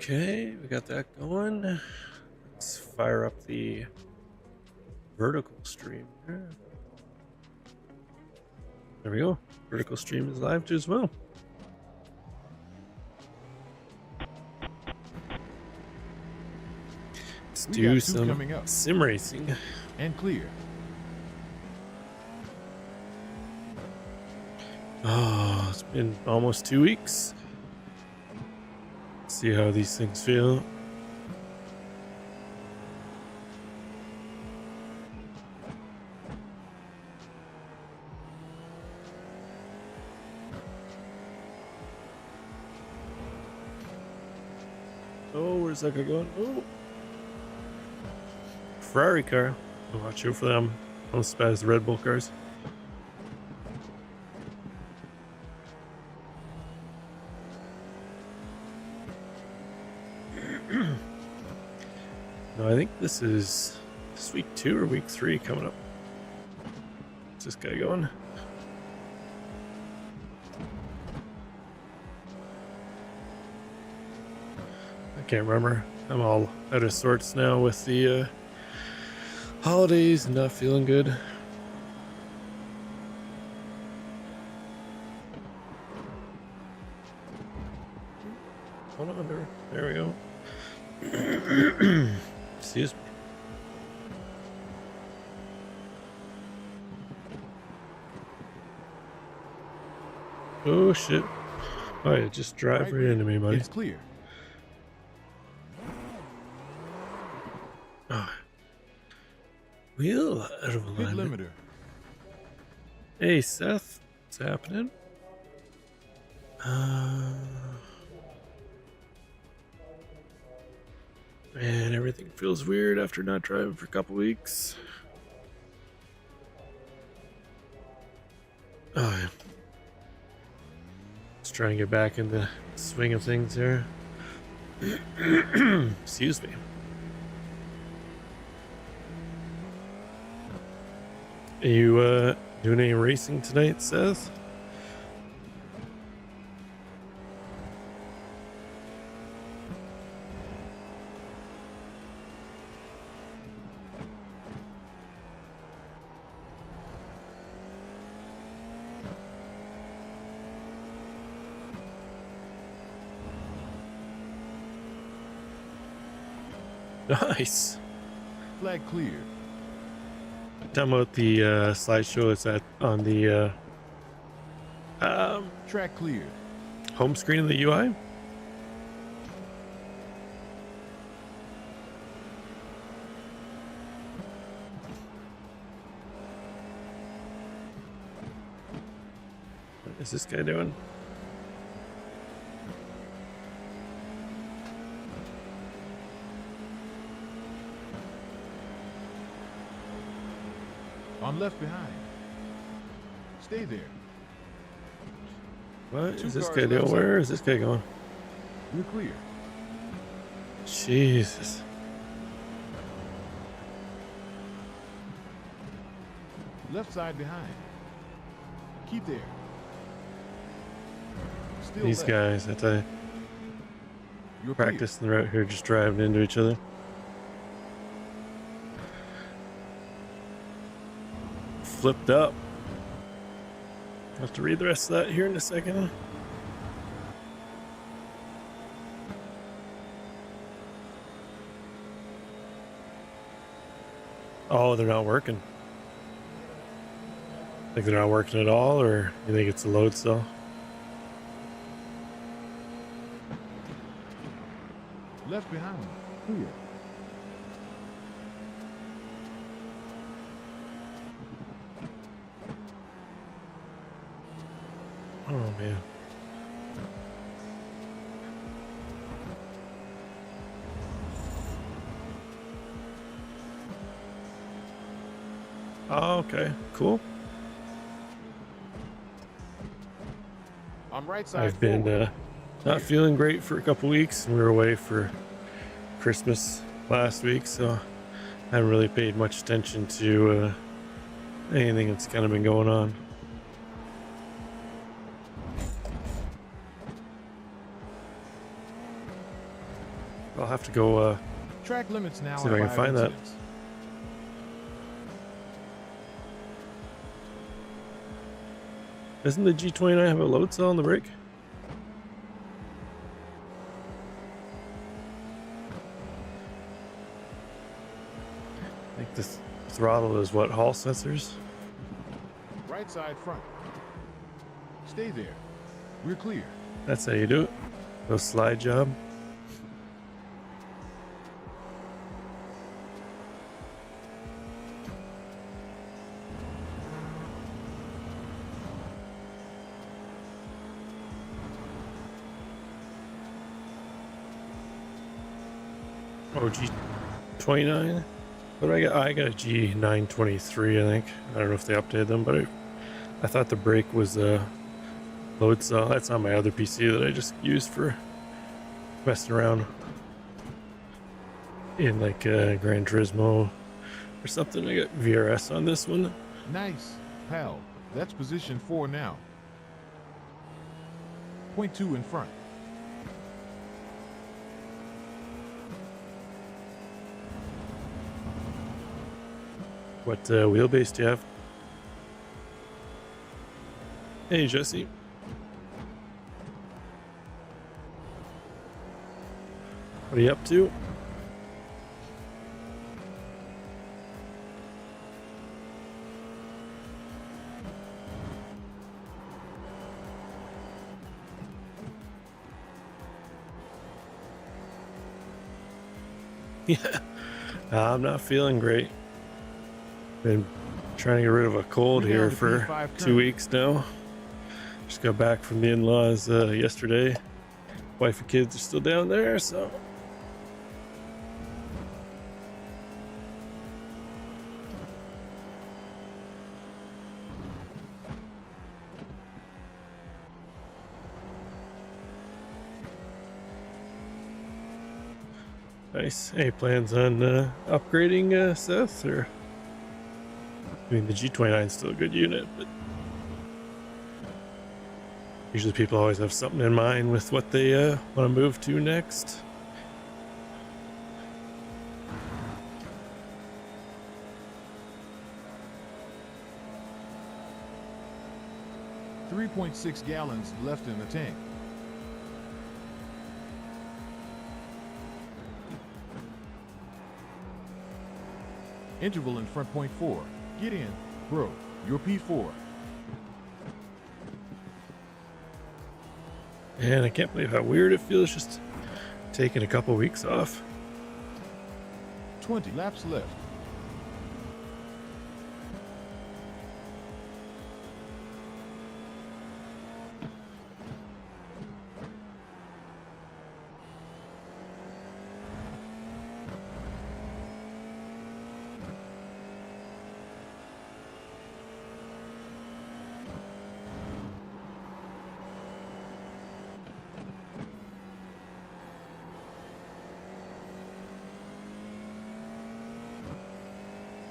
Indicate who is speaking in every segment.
Speaker 1: Okay, we got that going. Let's fire up the vertical stream. There we go. Vertical stream is live too as well. Let's do some sim racing.
Speaker 2: And clear.
Speaker 1: Oh, it's been almost 2 weeks. See how these things feel. Oh, where's that guy going? Oh, Ferrari car. Watch out for them. Almost as bad as the Red Bull cars. No, I think this is week 2 or week 3 coming up. What's this guy going? I can't remember. I'm all out of sorts now with the holidays and not feeling good. Hold on, there we go. Excuse me. Oh shit. Oh, you just drive right into me, buddy.
Speaker 2: It's clear.
Speaker 1: Oh. Wheel out of
Speaker 2: Pit
Speaker 1: alignment.
Speaker 2: limiter.
Speaker 1: Hey Seth, what's happening? Man, everything feels weird after not driving for a couple weeks. Oh, yeah. Let's try and get back in the swing of things here. Excuse me. Are you doing any racing tonight, Seth? Nice.
Speaker 2: Flag clear.
Speaker 1: Talking about the slideshow, it's on the
Speaker 2: Track cleared.
Speaker 1: home screen of the UI. What is this guy doing?
Speaker 2: I'm left behind. Stay there.
Speaker 1: What is this guy doing? Where is this guy going?
Speaker 2: You're clear.
Speaker 1: Jesus.
Speaker 2: Left side behind. Keep there. Still
Speaker 1: These
Speaker 2: left.
Speaker 1: guys, I tell you,
Speaker 2: You're clear.
Speaker 1: practicing the route here, just driving into each other. Flipped up. I'll have to read the rest of that here in a second. Oh, they're not working. Like they're not working at all, or you think it's a load still?
Speaker 2: Left behind. Clear.
Speaker 1: Oh man. Oh, okay, cool.
Speaker 2: I'm right side
Speaker 1: I've been
Speaker 2: forward.
Speaker 1: not feeling great for a couple weeks. We were away for Christmas last week, so I haven't really paid much attention to anything that's kind of been going on. I'll have to go
Speaker 2: Track limits now
Speaker 1: see if
Speaker 2: are
Speaker 1: I can
Speaker 2: 5
Speaker 1: find that.
Speaker 2: incidents.
Speaker 1: Doesn't the G29 have a load cell on the brake? I think this throttle is what, Hall sensors?
Speaker 2: Right side front. Stay there. We're clear.
Speaker 1: That's how you do it. No slide job. Oh, G29. What did I got? I got a G923, I think. I don't know if they updated them, but I thought the brake was load cell. That's on my other PC that I just used for messing around in like Gran Turismo or something. I got VRS on this one.
Speaker 2: Nice, pal. That's position 4 now. Point 2 in front.
Speaker 1: What wheelbase do you have? Hey, Jesse. What are you up to? Yeah, I'm not feeling great. Been trying to get rid of a cold
Speaker 2: We're
Speaker 1: here
Speaker 2: down to
Speaker 1: for
Speaker 2: P5
Speaker 1: 2
Speaker 2: current.
Speaker 1: weeks now. Just got back from the in-laws yesterday. Wife and kids are still down there, so nice. Any plans on upgrading Seth? Or I mean, the G29 is still a good unit, but usually people always have something in mind with what they want to move to next.
Speaker 2: .6 gallons left in the tank. Interval in front point 4. Get in, bro. You're P4.
Speaker 1: And I can't believe how weird it feels just taking a couple weeks off.
Speaker 2: 20 laps left.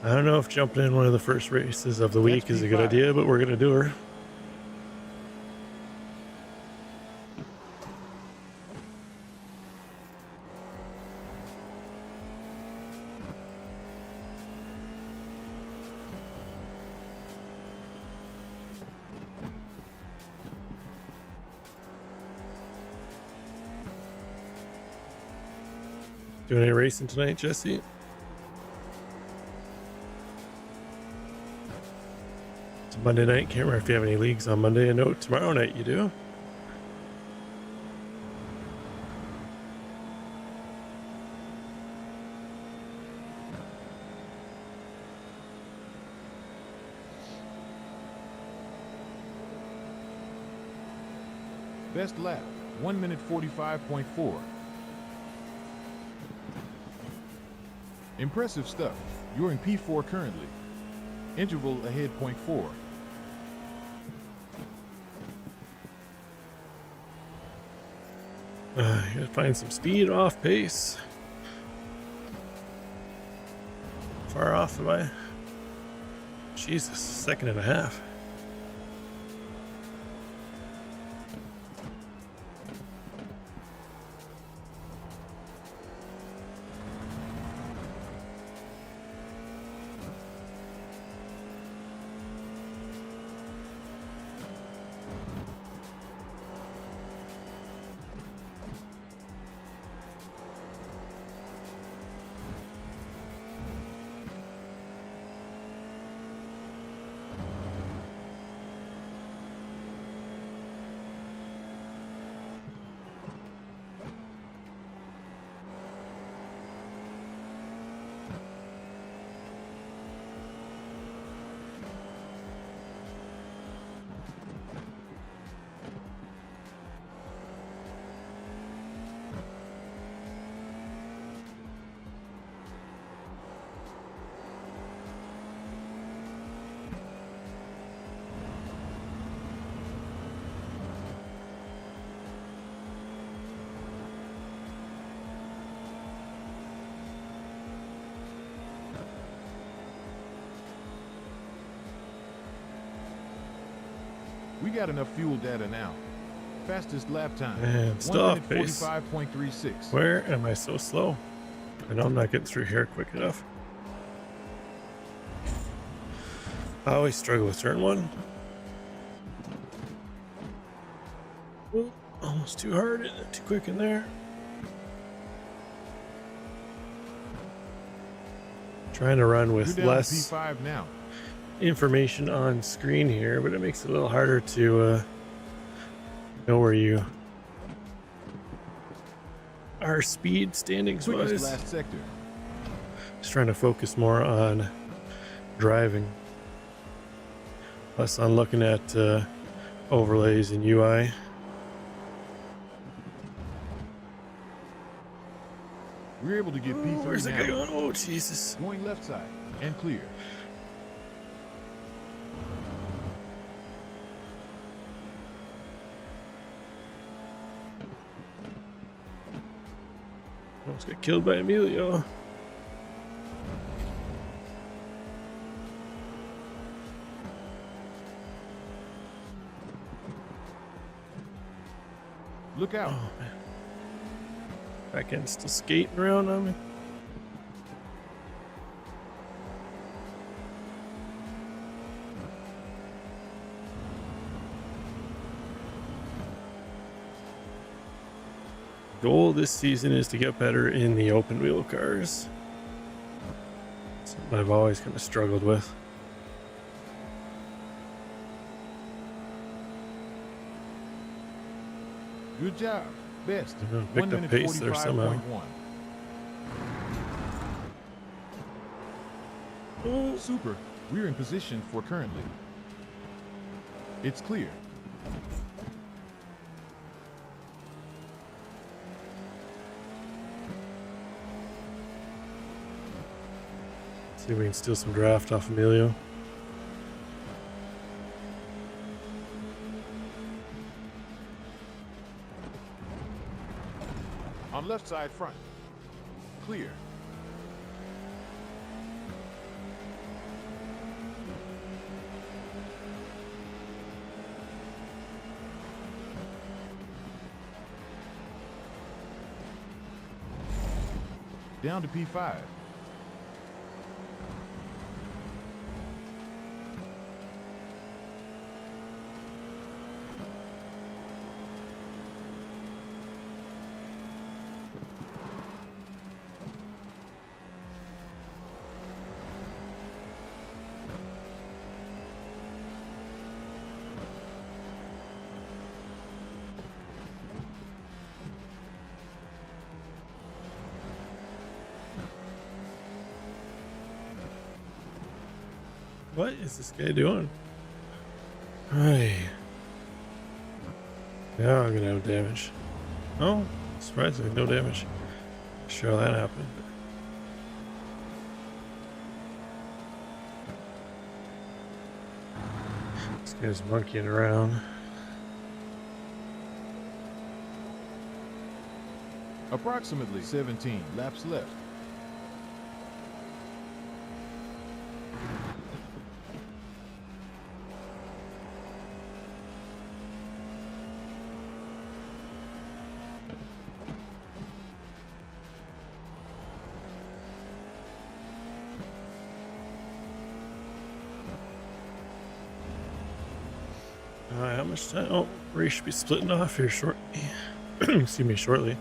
Speaker 1: I don't know if jumping in one of the first races of the week is a good
Speaker 2: P5.
Speaker 1: idea, but we're gonna do her. Doing any racing tonight, Jesse? It's a Monday night. Can't remember if you have any leagues on Monday. I know tomorrow night you do.
Speaker 2: Best lap, 1 minute 45.4. Impressive stuff. You're in P4 currently. Interval ahead .4.
Speaker 1: Gotta find some speed off pace. Far off am I? Jesus, second and a half.
Speaker 2: got enough fuel data now. Fastest lap time.
Speaker 1: And
Speaker 2: 1 minute
Speaker 1: stop pace.
Speaker 2: 45.36.
Speaker 1: Where am I so slow? I know I'm not getting through here quick enough. I always struggle with turn one. Ooh, almost too hard and too quick in there. Trying to run with
Speaker 2: You're down
Speaker 1: less
Speaker 2: to P5 now.
Speaker 1: information on screen here, but it makes it a little harder to know where you are speed standings
Speaker 2: Quickest
Speaker 1: wise.
Speaker 2: last sector.
Speaker 1: Just trying to focus more on driving, less on looking at overlays and UI.
Speaker 2: We're able to get P3
Speaker 1: Where's the
Speaker 2: now.
Speaker 1: guy going? Oh, Jesus.
Speaker 2: Going left side and clear.
Speaker 1: Almost got killed by Emilio.
Speaker 2: Look out.
Speaker 1: Oh, man. Back end still skating around on me. Goal this season is to get better in the open wheel cars. Something I've always kind of struggled with.
Speaker 2: Good job. Best.
Speaker 1: Picked
Speaker 2: 1
Speaker 1: up
Speaker 2: minute
Speaker 1: pace there somehow.
Speaker 2: 45.1. Super. We're in position for currently. It's clear.
Speaker 1: See if we can steal some draft off Emilio.
Speaker 2: On left side front. Clear. Down to P5.
Speaker 1: What is this guy doing? Hey. Yeah, I'm gonna have damage. Oh, surprisingly, no damage. Sure, that happened. This guy's monkeying around.
Speaker 2: Approximately 17 laps left.
Speaker 1: Alright, how much time? Oh, race should be splitting off here shortly. Excuse me, shortly.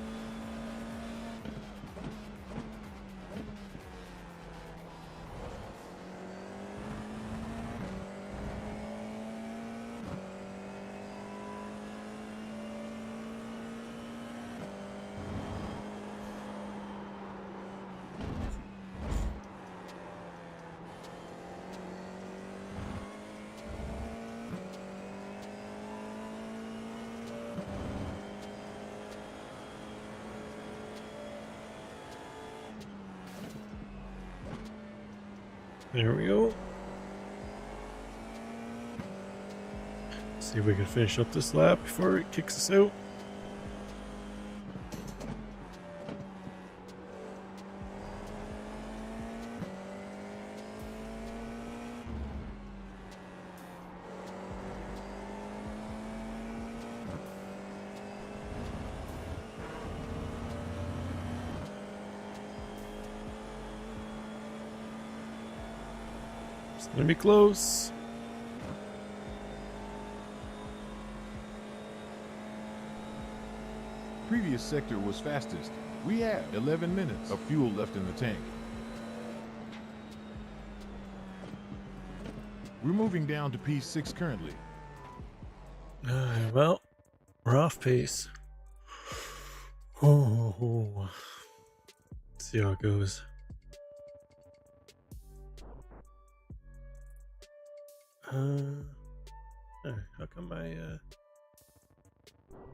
Speaker 1: There we go. See if we can finish up this lap before it kicks us out. It's gonna be close.
Speaker 2: Previous sector was fastest. We have 11 minutes of fuel left in the tank. We're moving down to P6 currently.
Speaker 1: Well, we're off pace. Oh. Let's see how it goes. How come my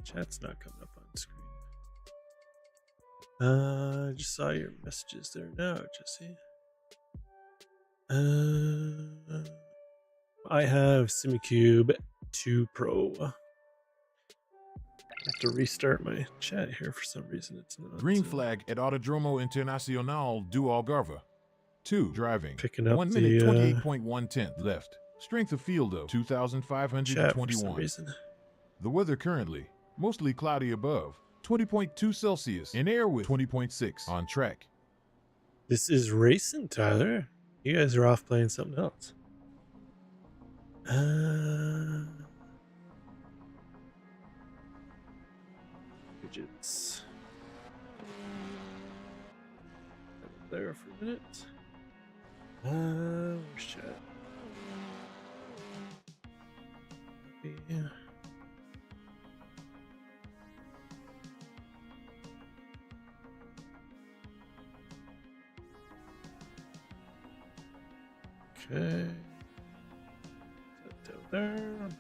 Speaker 1: chat's not coming up on screen? I just saw your messages there now, Jesse. I have SimiCube 2 Pro. I have to restart my chat here for some reason. It's not.
Speaker 2: Green flag at Autodromo Internacional do Algarve. 2 driving.
Speaker 1: Picking up
Speaker 2: 1 minute 28.1 left. Strength of field of 2,521. The weather currently mostly cloudy above 20.2 Celsius and air with 20.6 on track.
Speaker 1: This is racing, Tyler. You guys are off playing something else. Widgets. There for a minute. Where's chat? Yeah. Okay. Set that down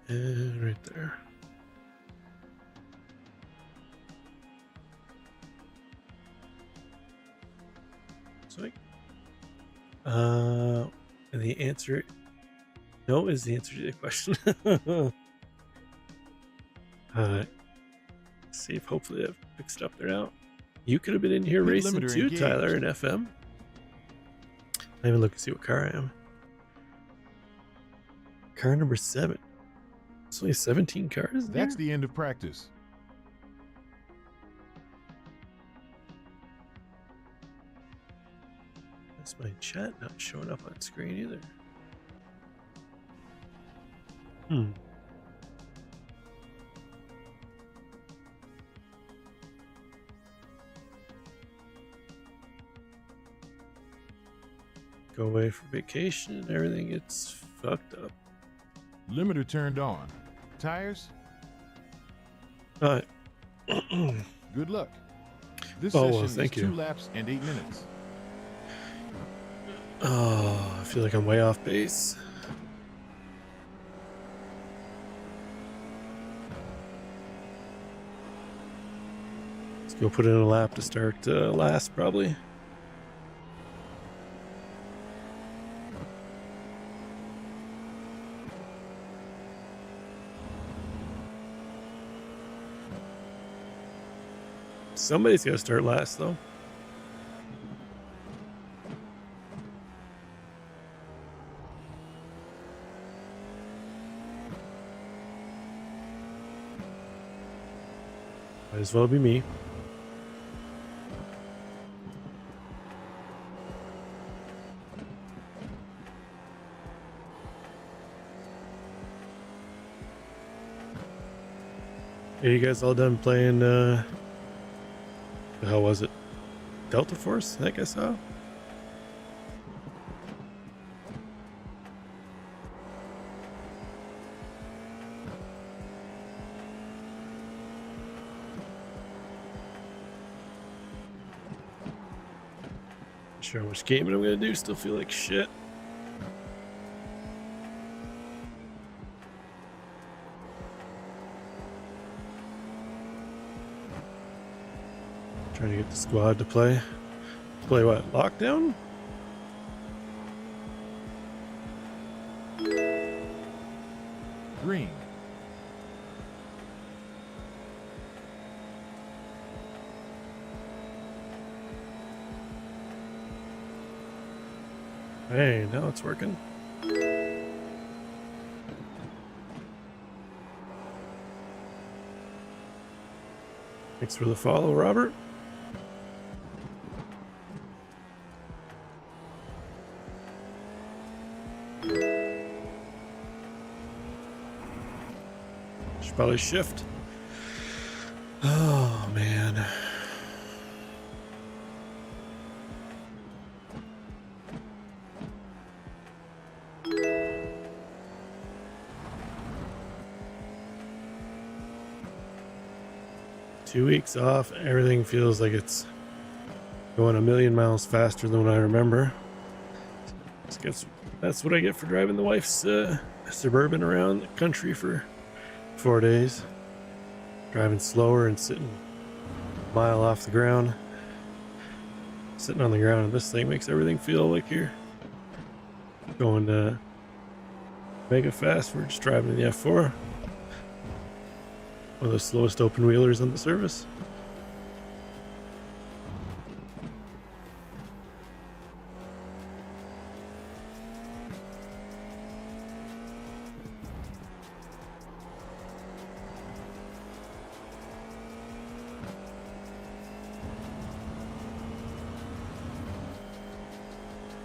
Speaker 1: there. And right there. Sweet. And the answer, no, is the answer to the question. See if hopefully I've fixed it up there now. You could have been in here racing too,
Speaker 2: engaged.
Speaker 1: Tyler, in FM. I even look and see what car I am. Car number 7. It's only 17 cars.
Speaker 2: That's the end of practice.
Speaker 1: That's my chat not showing up on screen either. Go away for vacation and everything gets fucked up.
Speaker 2: Limiter turned on. Tires?
Speaker 1: Alright.
Speaker 2: Good luck. This
Speaker 1: Oh,
Speaker 2: session
Speaker 1: well, thank
Speaker 2: is
Speaker 1: you.
Speaker 2: 2 laps and 8 minutes.
Speaker 1: Oh, I feel like I'm way off base. Let's go put in a lap to start last, probably. Somebody's got to start last, though. Might as well be me. Are you guys all done playing, the hell was it? Delta Force, I think I saw. Not sure how much gaming I'm gonna do, still feel like shit. Trying to get the squad to play. Play what? Lockdown?
Speaker 2: Green.
Speaker 1: Hey, now it's working. Thanks for the follow, Robert. Should probably shift. Oh man. Two weeks off, everything feels like it's going a million miles faster than what I remember. I guess that's what I get for driving the wife's Suburban around the country for 4 days. Driving slower and sitting a mile off the ground. Sitting on the ground, and this thing makes everything feel like you're going mega fast. We're just driving the F4. One of the slowest open wheelers on the service.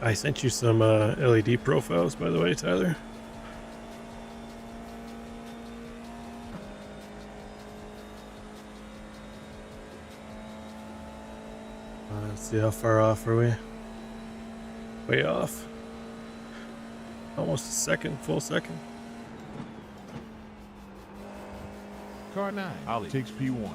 Speaker 1: I sent you some LED profiles, by the way, Tyler. Let's see, how far off are we? Way off. Almost a second, full second.
Speaker 2: Car 9, Ollie takes P1.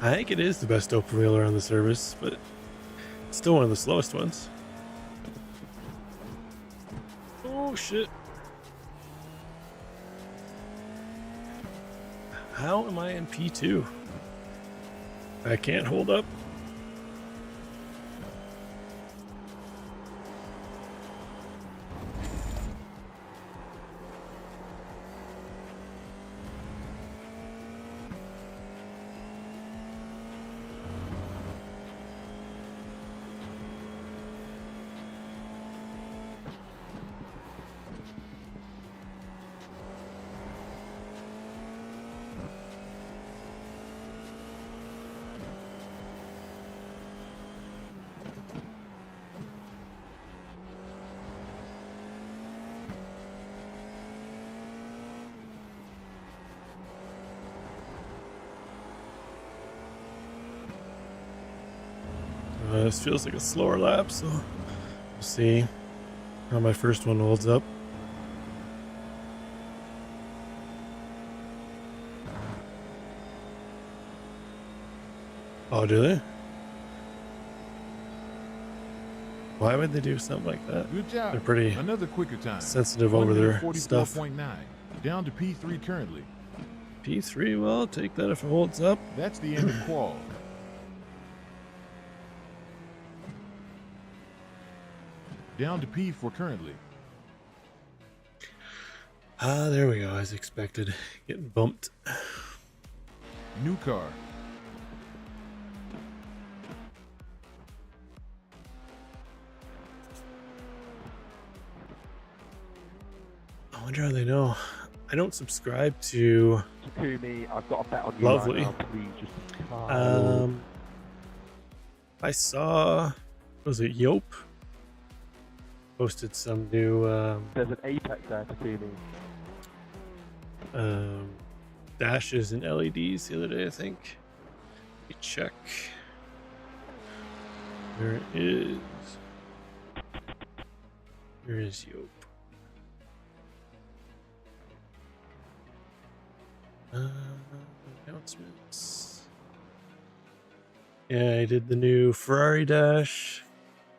Speaker 1: I think it is the best open wheeler on the service, but it's still one of the slowest ones. Oh shit. How am I in P2? I can't hold up. This feels like a slower lap, so we'll see how my first one holds up. Oh, do they? Why would they do something like that?
Speaker 2: Good job.
Speaker 1: They're pretty
Speaker 2: Another quicker time.
Speaker 1: sensitive over their stuff.
Speaker 2: 44.9. Down to P3 currently.
Speaker 1: P3, well, I'll take that if it holds up.
Speaker 2: That's the end of qual. Down to P4 currently.
Speaker 1: Ah, there we go, as expected. Getting bumped.
Speaker 2: New car.
Speaker 1: I wonder how they know. I don't subscribe to
Speaker 3: Takumi, I've got a bet on you
Speaker 1: Lovely.
Speaker 3: right now. Please just
Speaker 1: I saw, was it Yope? Posted some new
Speaker 3: there's an Apex there, Takumi.
Speaker 1: dashes and LEDs the other day, I think. Let me check. There it is. Where is Yope? Announcements. Yeah, I did the new Ferrari dash,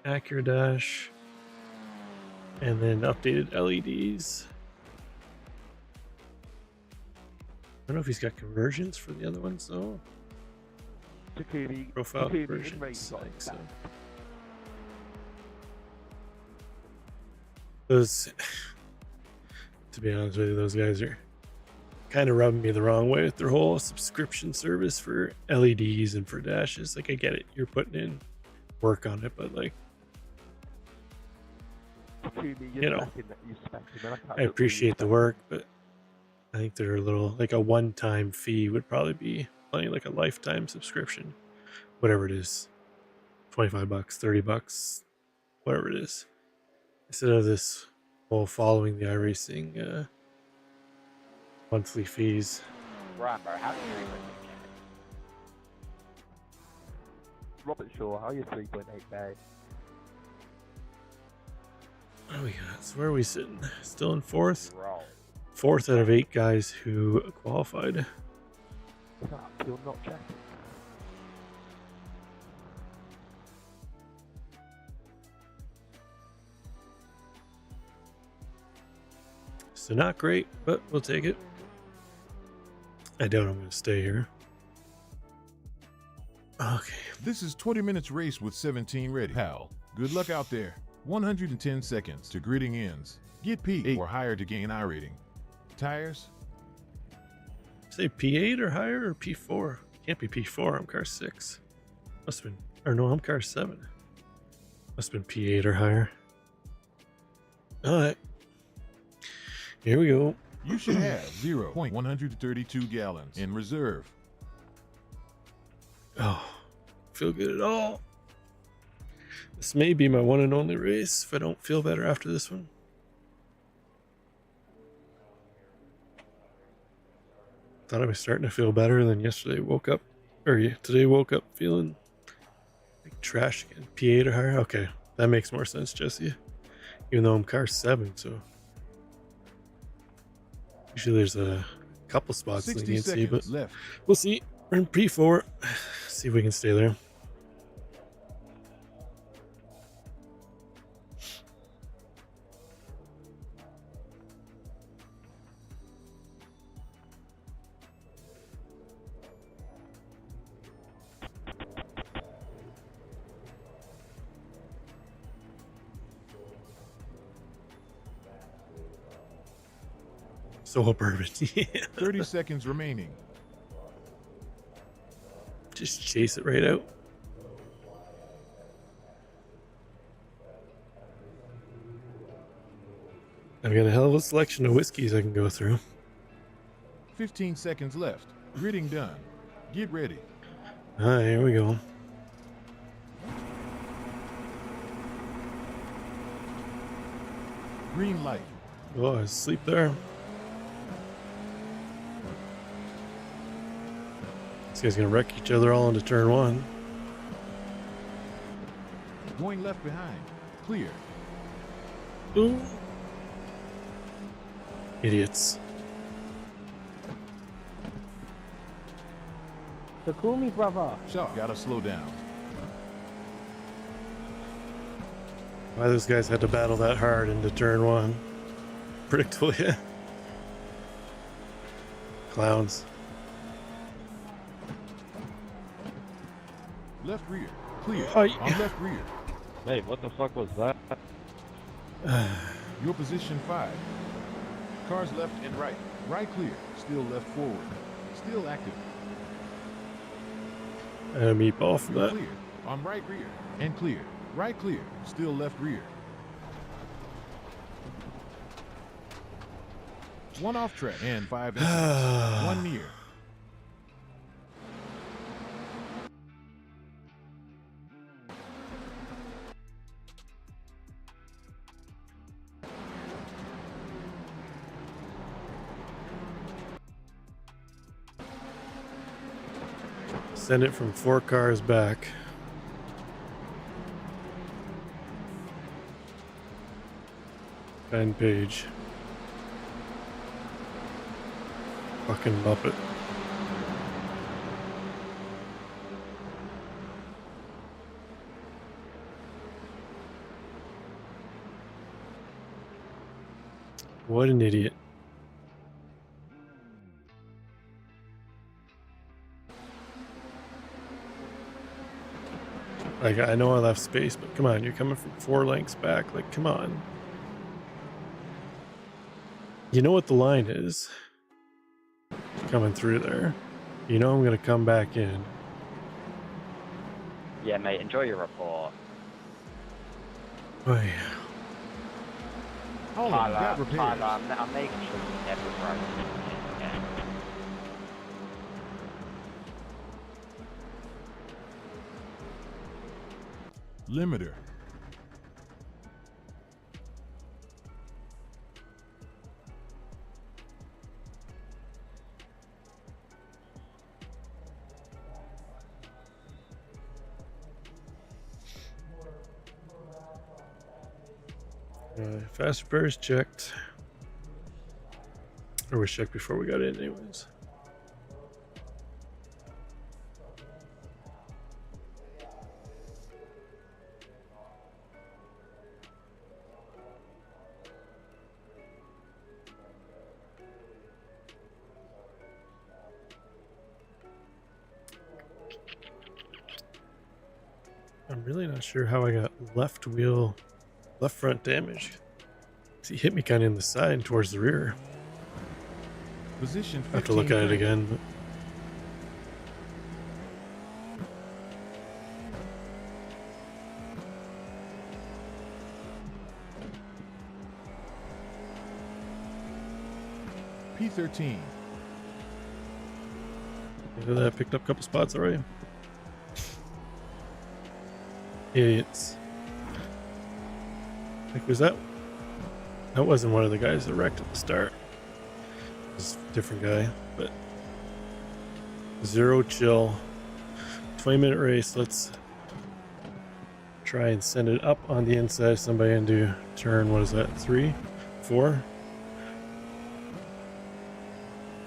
Speaker 1: Acura dash, and then updated LEDs. I don't know if he's got conversions for the other ones though.
Speaker 3: Takumi,
Speaker 1: Profile
Speaker 3: Takumi,
Speaker 1: conversions, I think so.
Speaker 3: that.
Speaker 1: Those, to be honest with you, those guys are kind of rubbing me the wrong way with their whole subscription service for LEDs and for dashes. Like, I get it, you're putting in work on it, but like,
Speaker 3: Takumi,
Speaker 1: you know,
Speaker 3: that you spent, and then
Speaker 1: I appreciate the work, but I think they're a little, like a one-time fee would probably be plenty, like a lifetime subscription, whatever it is, 25 bucks, 30 bucks, whatever it is, instead of this whole following the iRacing monthly fees.
Speaker 4: Rambo, how do you
Speaker 3: Robert Shaw, how are you 3.8k?
Speaker 1: What do we got? So where are we sitting? Still in fourth?
Speaker 4: roll?
Speaker 1: Fourth out of 8 guys who qualified.
Speaker 3: Crap, you're not checking.
Speaker 1: So not great, but we'll take it. I doubt I'm going to stay here. Okay.
Speaker 2: This is 20 minutes race with 17 ready. Pal, good luck out there. 110 seconds to gridding ends. Get P8 or higher to gain I rating. Tires?
Speaker 1: Say P8 or higher or P4? Can't be P4. I'm car 6. Must have been, or no, I'm car 7. Must have been P8 or higher. All right. Here we go.
Speaker 2: You should have 0.132 gallons in reserve.
Speaker 1: Oh, feel good at all. This may be my one and only race if I don't feel better after this one. Thought I was starting to feel better, and then yesterday woke up, or today woke up feeling like trash again. P8 or higher? Okay, that makes more sense, Jesse. Even though I'm car 7, so usually there's a couple spots that you can see, but
Speaker 2: left.
Speaker 1: We'll see. We're in P4. See if we can stay there. So bourbon. Yeah.
Speaker 2: 30 seconds remaining.
Speaker 1: Just chase it right out. I've got a hell of a selection of whiskeys I can go through.
Speaker 2: 15 seconds left. Gridding done. Get ready.
Speaker 1: Alright, here we go.
Speaker 2: Green light.
Speaker 1: Oh, I was asleep there. These guys gonna wreck each other all into turn 1.
Speaker 2: Going left behind. Clear.
Speaker 1: Ooh. Idiots.
Speaker 5: So call me brother.
Speaker 2: Shaw, gotta slow down.
Speaker 1: Why those guys had to battle that hard into turn 1. Predictable, yeah. Clowns.
Speaker 2: Left rear. Clear.
Speaker 1: Oh,
Speaker 2: On
Speaker 1: yeah.
Speaker 2: left rear.
Speaker 6: Hey, what the fuck was that?
Speaker 2: Your position 5. Cars left and right. Right clear. Still left forward. Still active.
Speaker 1: And a meatball from that.
Speaker 2: Clear. On right rear. And clear. Right clear. Still left rear. One off track and 5 incidents. One near.
Speaker 1: Send it from 4 cars back. Ben Page. Fucking Muppet. What an idiot. Like, I know I left space, but come on, you're coming from 4 lengths back. Like, come on. You know what the line is coming through there. You know I'm going to come back in.
Speaker 4: Yeah, mate, enjoy your report.
Speaker 1: Oh, yeah.
Speaker 2: Hold on, got
Speaker 4: Tyler,
Speaker 2: repairs.
Speaker 4: I'm making sure you never run.
Speaker 2: Limiter.
Speaker 1: Fast repairs checked. Or was checked before we got in anyways. I'm really not sure how I got left front damage. He hit me kind of in the side towards the rear.
Speaker 2: Position 15.
Speaker 1: I have to look at it again. But...
Speaker 2: P13.
Speaker 1: Look at that, picked up a couple spots already. Idiots. Like, was that? That wasn't one of the guys that wrecked at the start. It was a different guy, but zero chill. 20-minute race. Let's try and send it up on the inside. Somebody into turn. What is that? 3, 4.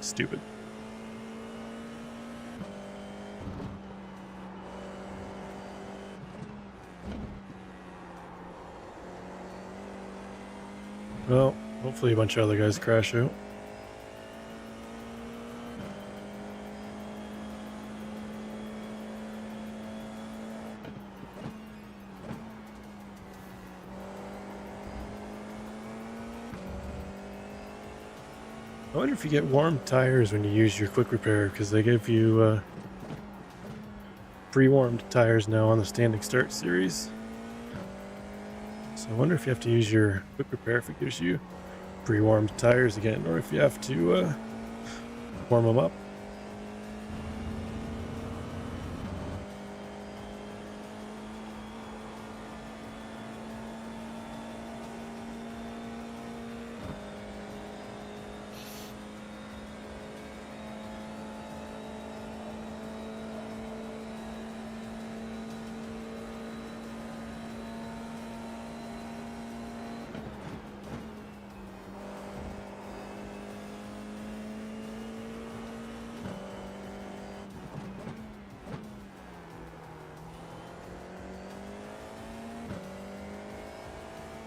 Speaker 1: Stupid. Well, hopefully a bunch of other guys crash out. I wonder if you get warm tires when you use your quick repair, because they give you pre-warmed tires now on the standing start series. So I wonder if you have to use your quick repair if it gives you pre-warmed tires again, or if you have to warm them up.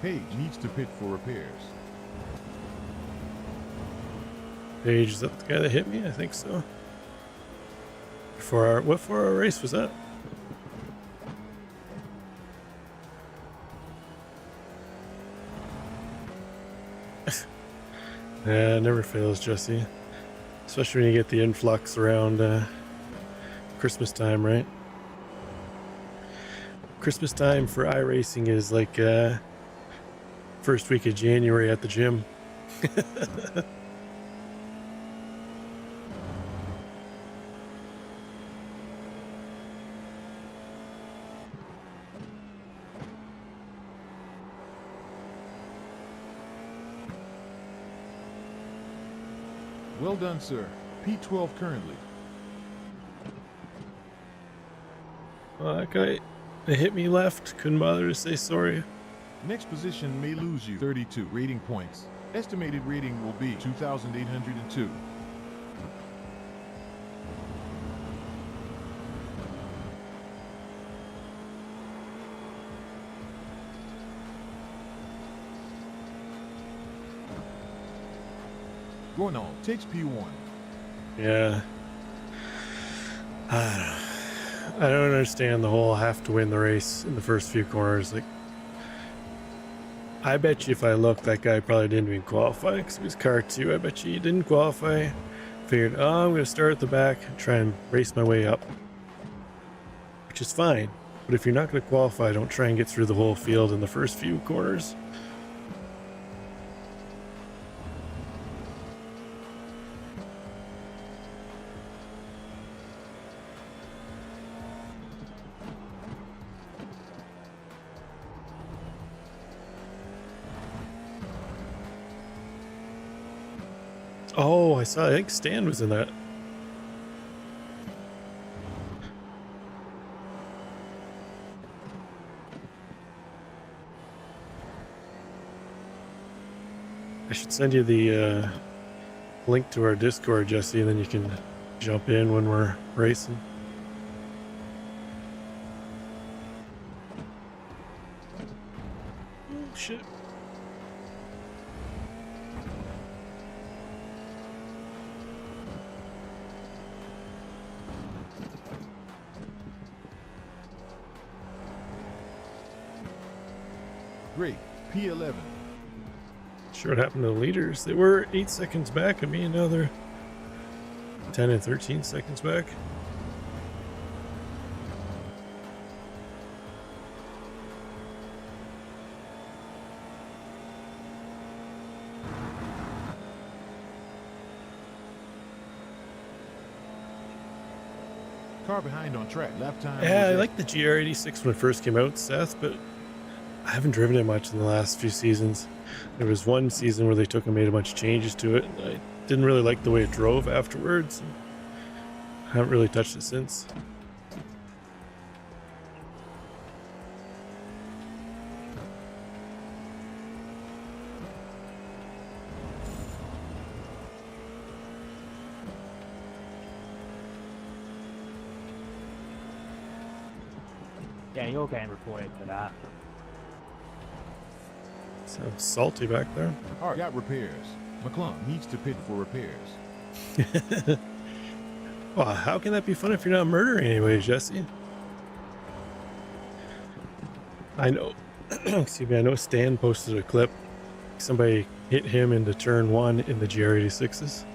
Speaker 2: Page needs to pit for repairs.
Speaker 1: Page, is that the guy that hit me? I think so. What for our race was that? Yeah, it never fails, Jesse. Especially when you get the influx around Christmas time, right? Christmas time for iRacing is like first week of January at the gym.
Speaker 2: Well done, sir. P12 currently.
Speaker 1: Well, that guy that hit me left couldn't bother to say sorry.
Speaker 2: Next position may lose you 32 rating points. Estimated rating will be 2,802. Going on, takes P1.
Speaker 1: Yeah. I don't understand the whole have to win the race in the first few corners. Like, I bet you if I look, that guy probably didn't even qualify because he was car 2. I bet you he didn't qualify. Figured, oh, I'm going to start at the back and try and race my way up. Which is fine. But if you're not going to qualify, don't try and get through the whole field in the first few corners. Oh, I saw. I think Stan was in that. I should send you the link to our Discord, Jesse, and then you can jump in when we're racing. Oh, shit.
Speaker 2: Great. P11.
Speaker 1: Sure what happened to the leaders. They were 8 seconds back of me, and now they're 10 and 13 seconds back.
Speaker 2: Car behind on track. Lap time.
Speaker 1: Yeah, I
Speaker 2: was
Speaker 1: like the GR86 when it first came out, Seth, but I haven't driven it much in the last few seasons. There was one season where they took and made a bunch of changes to it, and I didn't really like the way it drove afterwards. I haven't really touched it since.
Speaker 4: Yeah, you're getting reported for that.
Speaker 1: Sounds salty back there.
Speaker 2: All right, got repairs. McClung needs to pit for repairs.
Speaker 1: Well, how can that be fun if you're not murdering anyways, Jesse? I know, excuse me, I know Stan posted a clip. Somebody hit him into turn 1 in the GR86s.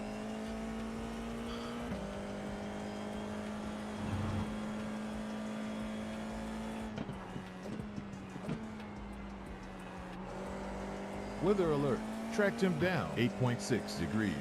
Speaker 2: Weather alert. Tracked him down. 8.6 degrees.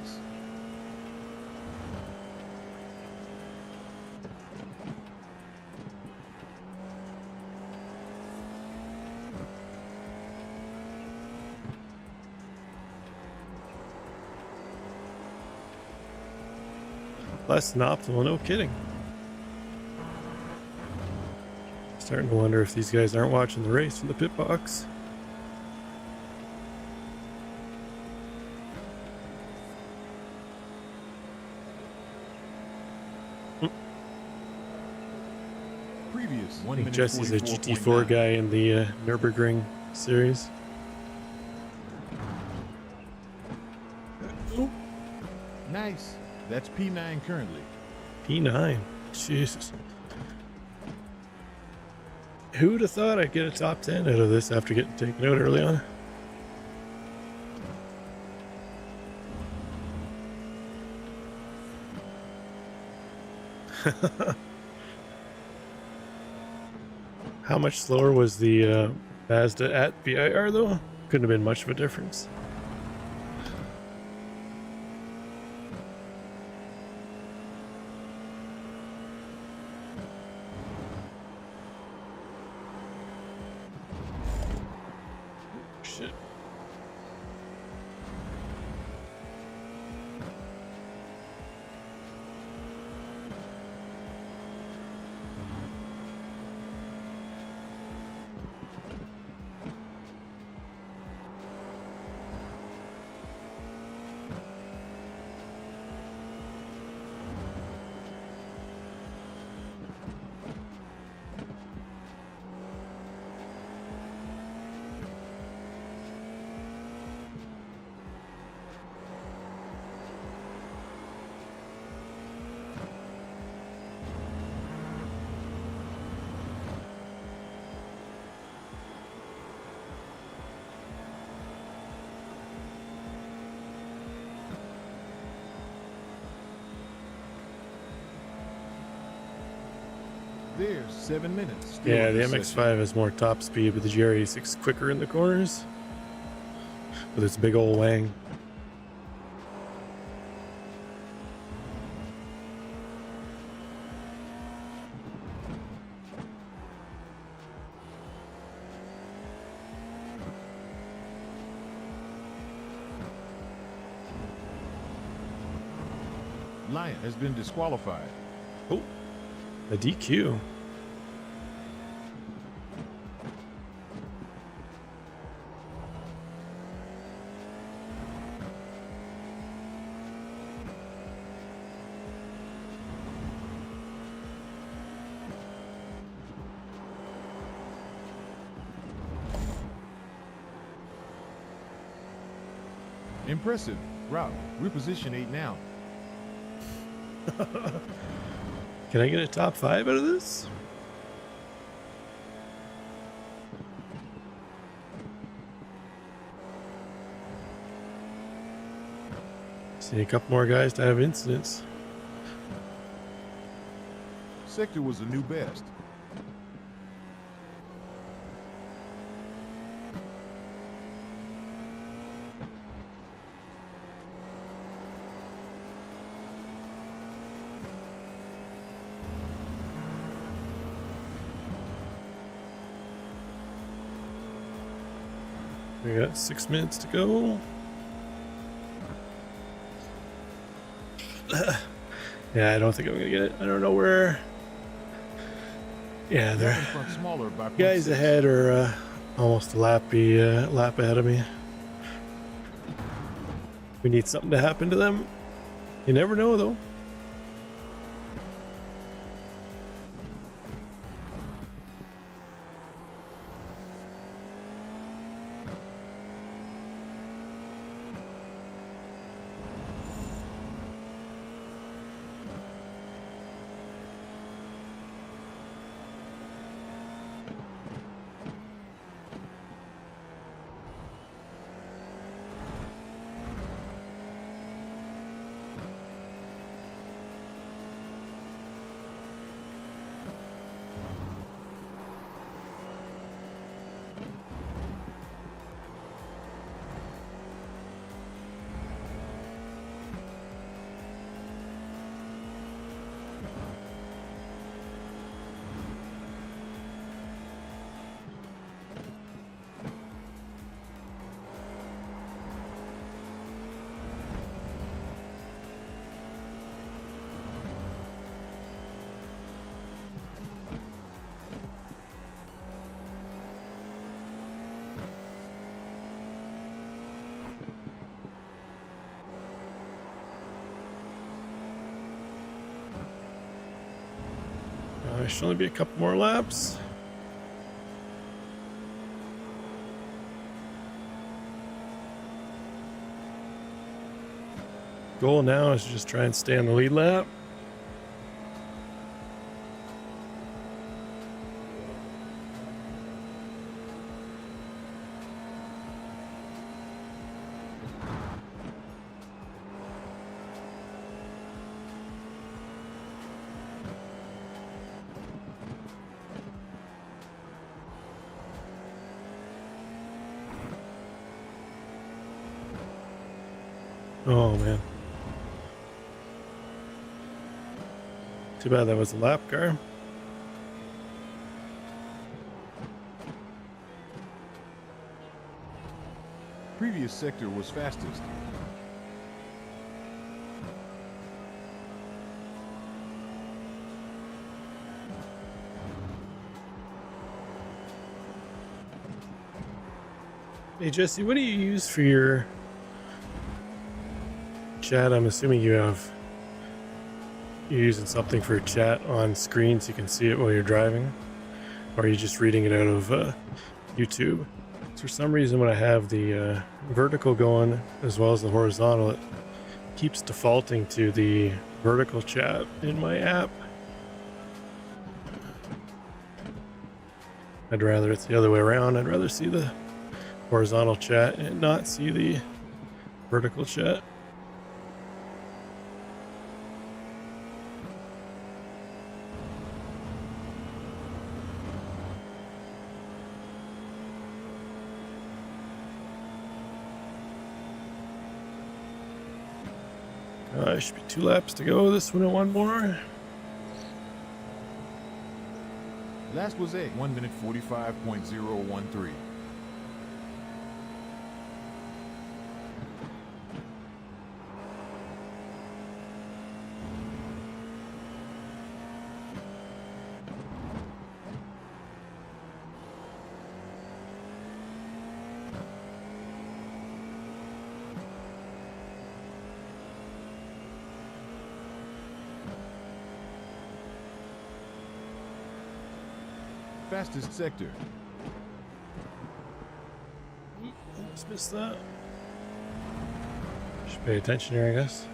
Speaker 1: Less than optimal, no kidding. Starting to wonder if these guys aren't watching the race from the pit box.
Speaker 2: Previous
Speaker 1: I
Speaker 2: 1
Speaker 1: think
Speaker 2: minute.
Speaker 1: Jesse's a
Speaker 2: 44.9.
Speaker 1: GT4 guy in the Nürburgring series. Oh,
Speaker 2: Nice. That's P9 currently.
Speaker 1: P9. Jesus. Who would have thought I'd get a top 10 out of this after getting taken out early on? How much slower was the Mazda at VIR though? Couldn't have been much of a difference. Shit.
Speaker 2: There's 7 minutes. Still
Speaker 1: Yeah,
Speaker 2: in
Speaker 1: the
Speaker 2: session.
Speaker 1: MX-5 has more top speed, but the GR86 is quicker in the corners with its big old wang.
Speaker 2: Lion has been disqualified.
Speaker 1: Oh, a DQ.
Speaker 2: Impressive. Route. We're position 8 now.
Speaker 1: Can I get a top 5 out of this? See a couple more guys to have incidents.
Speaker 2: Sector was the new best.
Speaker 1: We got 6 minutes to go. Yeah, I don't think I'm gonna get it. I don't know where. Yeah,
Speaker 2: They're in front smaller by
Speaker 1: guys
Speaker 2: 0.6.
Speaker 1: ahead are almost a lap ahead of me. We need something to happen to them. You never know, though. Should only be a couple more laps. Goal now is to just try and stay on the lead lap. Oh man. Too bad that was a lap car.
Speaker 2: Previous sector was fastest.
Speaker 1: Hey Jesse, what do you use for your chat? I'm assuming you're using something for chat on screen so you can see it while you're driving, or are you just reading it out of YouTube? For some reason, when I have the vertical going as well as the horizontal, it keeps defaulting to the vertical chat in my app. I'd rather it's the other way around. I'd rather see the horizontal chat and not see the vertical chat. Should be 2 laps to go. This one and 1 more.
Speaker 2: Last was 1 minute 45.013. Fastest sector.
Speaker 1: Just missed that. Should pay attention here, I guess.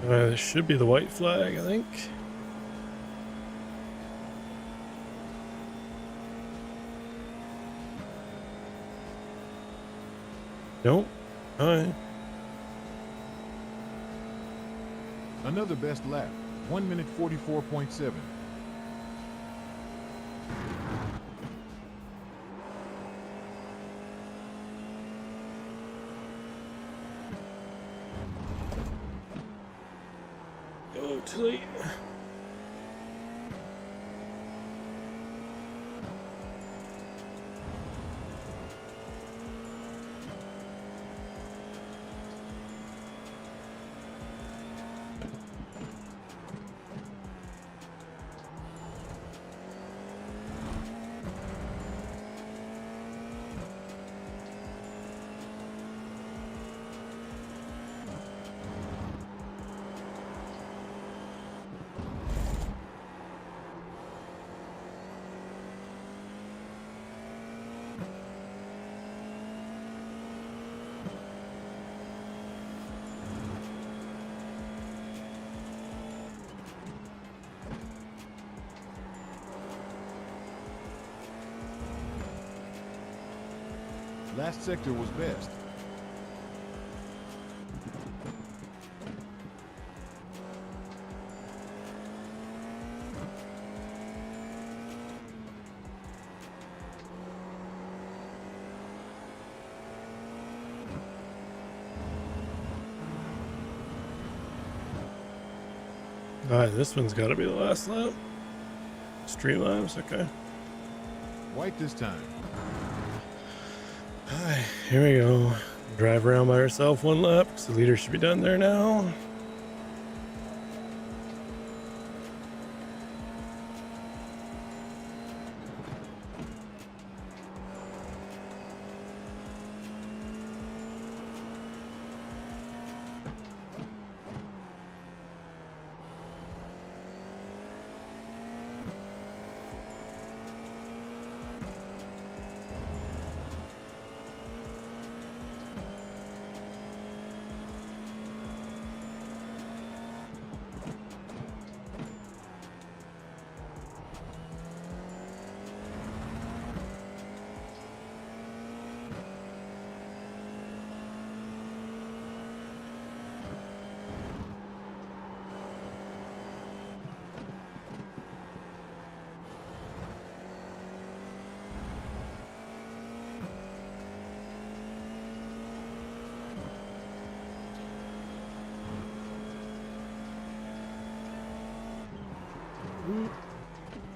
Speaker 1: This should be the white flag, I think. Nope. Alright.
Speaker 2: Another best lap. 1 minute 44.7.
Speaker 1: Oh, too late.
Speaker 2: Last sector was best.
Speaker 1: Alright, this one's got to be the last lap. Streamlabs, okay.
Speaker 2: White this time.
Speaker 1: Alright, here we go. Drive around by herself one lap, so the leader should be done there now.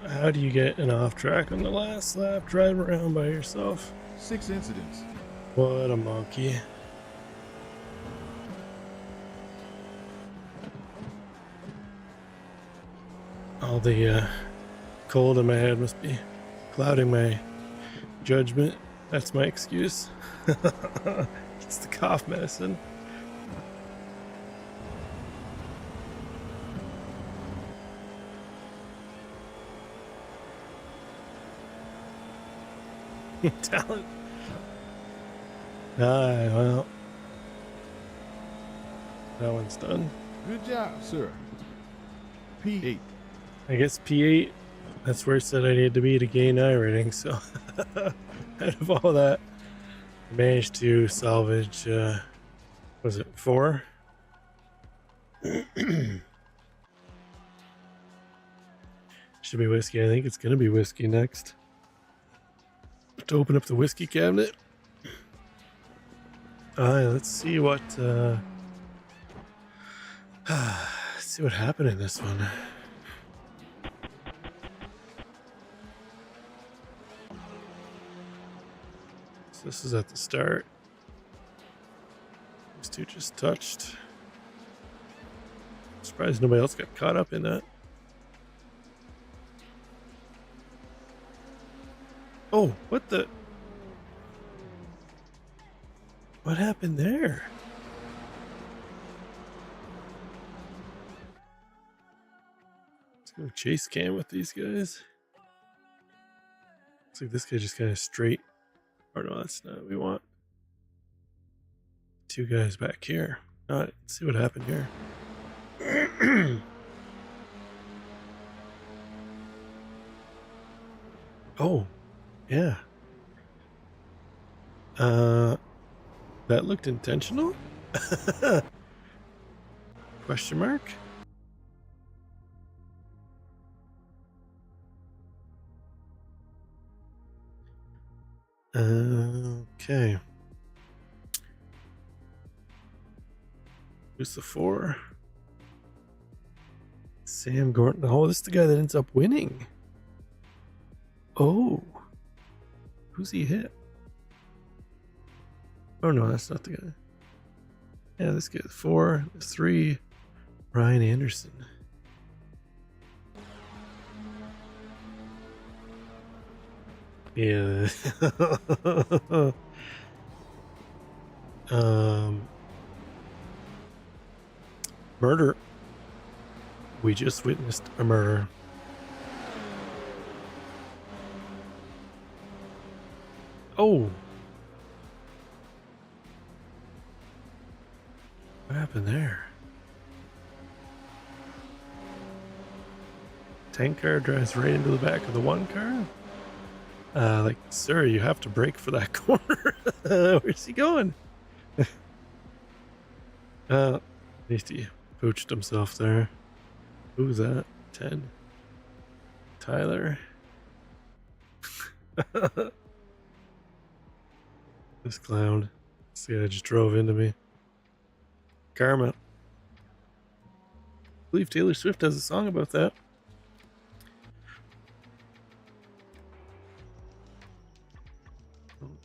Speaker 1: How do you get an off track on the last lap? Drive around by yourself.
Speaker 2: 6 incidents.
Speaker 1: What a monkey. All the cold in my head must be clouding my judgment. That's my excuse. It's the cough medicine. Talent. Well, that one's done.
Speaker 2: Good job, sir. P8.
Speaker 1: I guess P8, that's where it said I needed to be to gain I rating, so out of all that, I managed to salvage, was it 4? Should be whiskey. I think it's gonna be whiskey next. Have to open up the whiskey cabinet. Let's see what let's see what happened in this one. So this is at the start. These two just touched. Surprised nobody else got caught up in that. Oh, what the? What happened there? Let's go chase cam with these guys. Looks like this guy just kind of straight. Or no, that's not what we want. Two guys back here. All right, let's see what happened here. Oh, yeah. That looked intentional? Question mark? Okay. Who's the 4? Sam Gordon. Oh, this is the guy that ends up winning. Oh. Who's he hit? Oh no, that's not the guy. Yeah, this guy. 4, 3. Ryan Anderson. Yeah. Murder. We just witnessed a murder. Oh. What happened there? Tank car drives right into the back of the 1 car. Like, sir, you have to brake for that corner. Where's he going? At least he pooched himself there. Who's that? 10. Tyler. This clown. This guy just drove into me. Karma. I believe Taylor Swift has a song about that.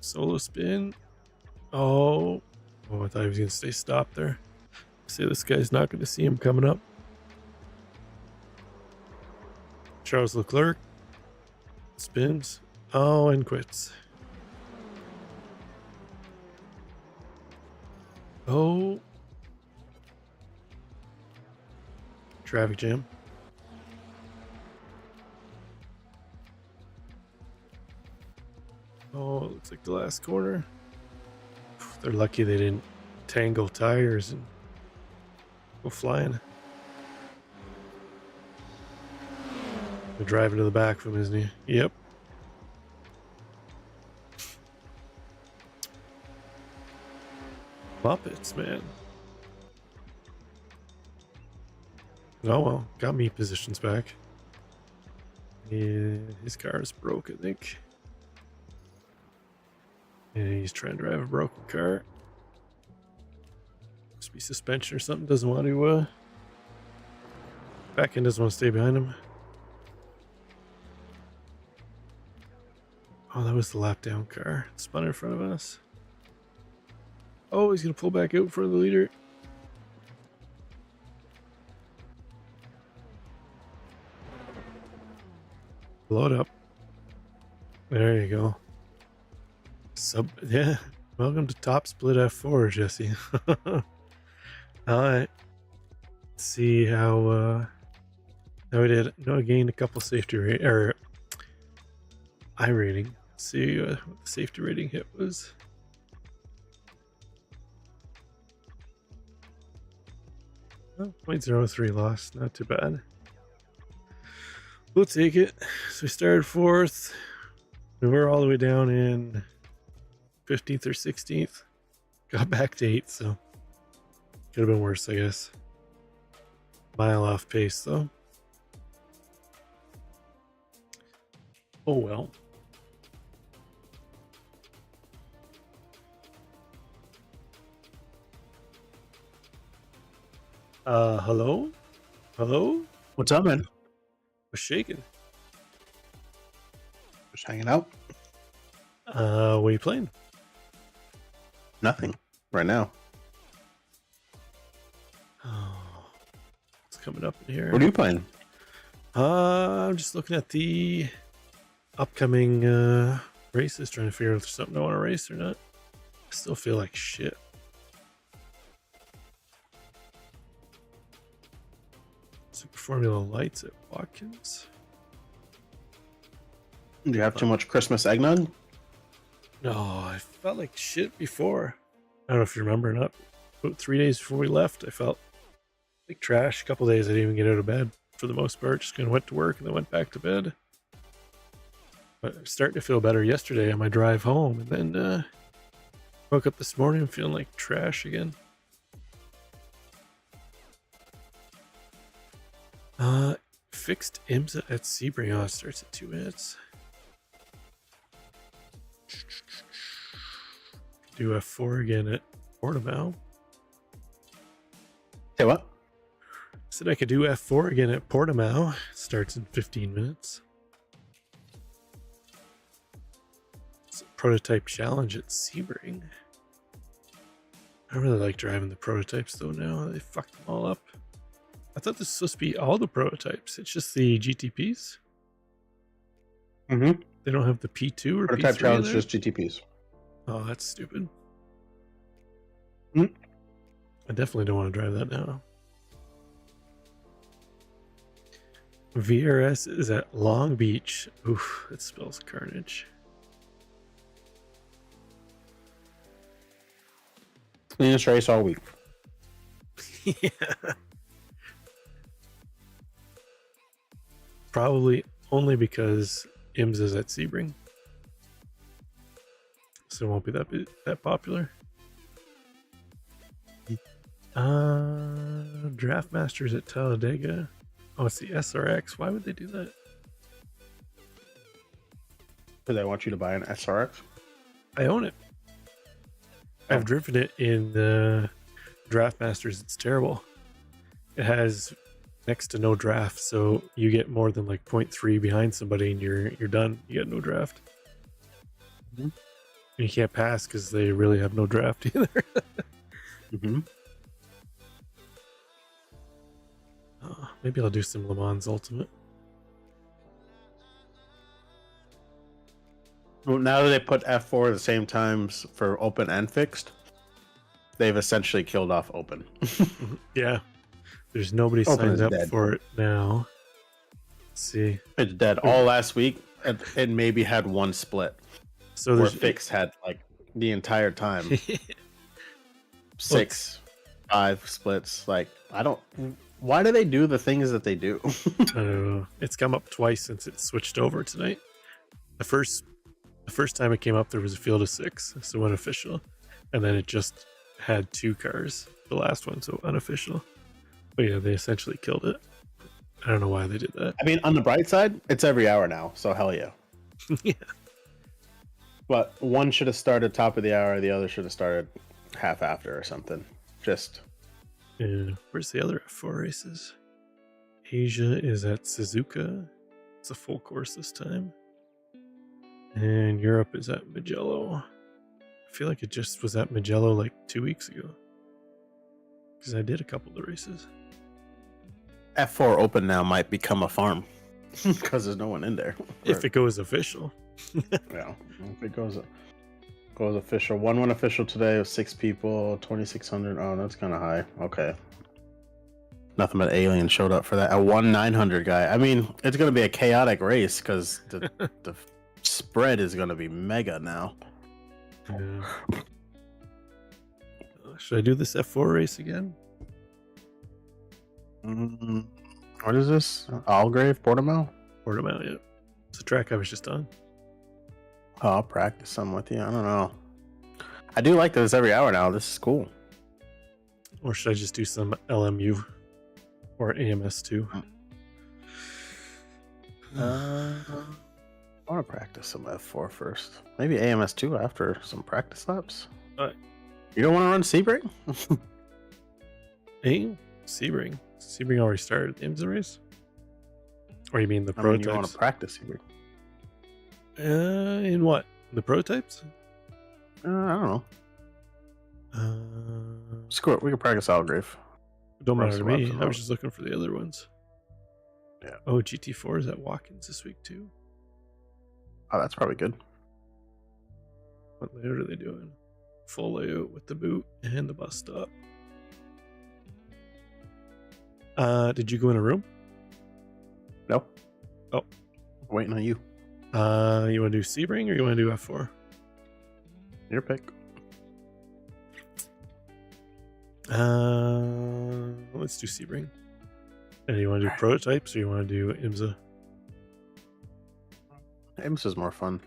Speaker 1: Solo spin. Oh, I thought he was going to stay stopped there. See, this guy's not going to see him coming up. Charles Leclerc spins. Oh, and quits. Oh. Traffic jam. Oh, it looks like the last corner. They're lucky they didn't tangle tires and go flying. They're driving to the back from, isn't he? Yep. Muppets, man. Oh well, got me positions back. And his car is broke, I think. And he's trying to drive a broken car. Must be suspension or something. Doesn't want to, back end doesn't want to stay behind him. Oh, that was the lap down car. It spun in front of us. Oh, he's going to pull back out in front of the leader. Blow it up. There you go. Yeah. Welcome to Top Split F4, Jesse. All right. Let's see how we did. No, I gained a couple safety or I rating. Let's see what the safety rating hit was. Oh, 0.03 loss. Not too bad. We'll take it. So we started 4th. We were all the way down in 15th or 16th. Got back to 8th, so could have been worse, I guess. Mile off pace, though. Oh well. Hello? Hello?
Speaker 5: What's up, man?
Speaker 1: What's shaking?
Speaker 5: Just hanging out.
Speaker 1: What are you playing?
Speaker 5: Nothing right now.
Speaker 1: Oh, it's coming up in here.
Speaker 5: What are you playing?
Speaker 1: I'm just looking at the upcoming races, trying to figure out if there's something I want to race or not. I still feel like shit. Super Formula Lights at Watkins.
Speaker 5: Do you have too much Christmas eggnog?
Speaker 1: No, I felt like shit before. I don't know if you remember or not. About 3 days before we left, I felt like trash. A couple days I didn't even get out of bed for the most part. Just kind of went to work and then went back to bed. But I'm starting to feel better yesterday on my drive home. And then woke up this morning feeling like trash again. Fixed IMSA at Sebring. Oh, it starts at 2 minutes. Do F4 again at Portimao.
Speaker 5: Say what?
Speaker 1: Said I could do F4 again at Portimao. Starts in 15 minutes. It's a prototype challenge at Sebring. I really like driving the prototypes though now. They fucked them all up. I thought this was supposed to be all the prototypes. It's just the GTPs.
Speaker 5: Mm-hmm.
Speaker 1: They don't have the P2 or
Speaker 5: Prototype
Speaker 1: P3
Speaker 5: challenge,
Speaker 1: in there?
Speaker 5: just GTPs.
Speaker 1: Oh, that's stupid.
Speaker 5: Hmm?
Speaker 1: I definitely don't want to drive that now. VRS is at Long Beach. Oof, that spells carnage.
Speaker 5: Cleanest race all week.
Speaker 1: Yeah. Probably only because IMS is at Sebring. So it won't be that popular. Draft Masters at Talladega. Oh, it's the SRX. Why would they do that?
Speaker 5: Do they want you to buy an SRX?
Speaker 1: I own it. I've driven it in the Draft Masters. It's terrible. It has next to no draft, so you get more than like 0.3 behind somebody and you're done. You get no draft.
Speaker 5: Mm-hmm.
Speaker 1: And you can't pass because they really have no draft either.
Speaker 5: Mm-hmm.
Speaker 1: Maybe I'll do some Le Mans Ultimate.
Speaker 5: Well, now that they put F4 at the same times for open and fixed, they've essentially killed off open.
Speaker 1: Yeah. There's nobody
Speaker 5: Open
Speaker 1: signed
Speaker 5: is
Speaker 1: up
Speaker 5: dead.
Speaker 1: for it now. Let's see.
Speaker 5: It's dead all last week, and it maybe had one split.
Speaker 1: So
Speaker 5: Where
Speaker 1: there's
Speaker 5: fixed had like the entire time 6, 5 splits. Like, I don't. Why do they do the things that they do?
Speaker 1: I don't know. It's come up twice since it switched over tonight. The first time it came up, there was a field of 6, so unofficial, and then it just had 2 cars. The last one, so unofficial. But yeah, they essentially killed it. I don't know why they did that.
Speaker 5: I mean, on the bright side, it's every hour now, so hell yeah.
Speaker 1: Yeah.
Speaker 5: But one should have started top of the hour, the other should have started half after or something. Just
Speaker 1: Yeah. Where's the other F4 races? Asia is at Suzuka. It's a full course this time. And Europe is at Mugello. I feel like it just was at Mugello like 2 weeks ago. Because I did a couple of the races.
Speaker 5: F4 open now might become a farm because there's no one in there.
Speaker 1: If it goes official.
Speaker 5: Yeah, if it goes official. One official today with 6 people, 2,600. Oh, that's kind of high. Okay. Nothing but alien showed up for that. A 1,900 guy. I mean, it's going to be a chaotic race because the spread is going to be mega now.
Speaker 1: Yeah. Should I do this F4 race again?
Speaker 5: What is this? Algrave, Portimao?
Speaker 1: Portimao, yeah. It's a track I was just on.
Speaker 5: Oh, I'll practice some with you. I don't know. I do like this every hour now. This is cool.
Speaker 1: Or should I just do some LMU? Or AMS2.
Speaker 5: I want to practice some F4 first. Maybe AMS2 after some practice laps. You don't want to run Sebring?
Speaker 1: Hey, Sebring. Sebring already started the IMSA race? Or you mean the
Speaker 5: I mean,
Speaker 1: prototypes?
Speaker 5: you want to practice Sebring?
Speaker 1: In what? The prototypes?
Speaker 5: I don't know. Screw it. We can practice Algrave.
Speaker 1: Don't
Speaker 5: Run
Speaker 1: matter to
Speaker 5: some
Speaker 1: me.
Speaker 5: laps and
Speaker 1: I was
Speaker 5: laps.
Speaker 1: just looking for the other ones.
Speaker 5: Yeah.
Speaker 1: Oh, GT4 is at Watkins this week too.
Speaker 5: Oh, that's probably good.
Speaker 1: What layout are they doing? Full layout with the boot and the bus stop. Did you go in a room?
Speaker 5: No.
Speaker 1: Oh.
Speaker 5: Waiting on you.
Speaker 1: You want to do Sebring or you want to do F4?
Speaker 5: Your pick.
Speaker 1: Let's do Sebring. And you want to do prototypes or you want to do IMSA?
Speaker 5: IMSA is more fun.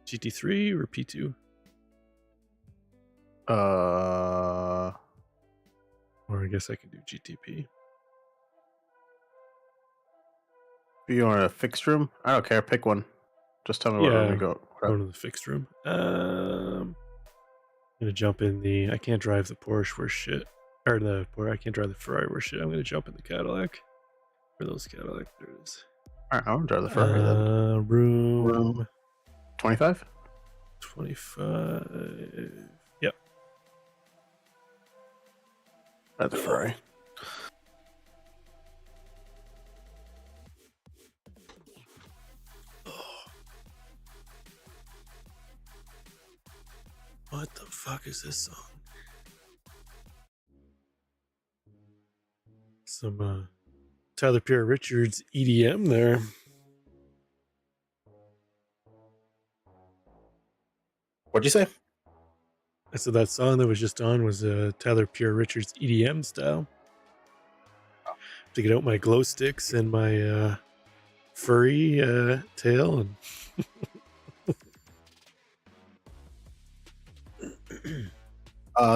Speaker 1: GT3 or P2? Or I guess I can do GTP.
Speaker 5: You want a fixed room? I don't care. Pick one. Just tell me what room we go.
Speaker 1: Go to the fixed room. I'm gonna jump in the. I can't drive the Porsche. We're shit. Or the Porsche. I can't drive the Ferrari. We're shit. I'm gonna jump in the Cadillac. Where those Cadillac? There it is.
Speaker 5: All right, I want to drive the Ferrari then.
Speaker 1: Room
Speaker 5: 25?
Speaker 1: 25. Yep.
Speaker 5: Drive the Ferrari.
Speaker 1: What the fuck is this song? Some Tyler Perry Richards EDM there.
Speaker 5: What'd you say?
Speaker 1: I said that song that was just on was Tyler Perry Richards EDM style. To get out my glow sticks and my furry tail and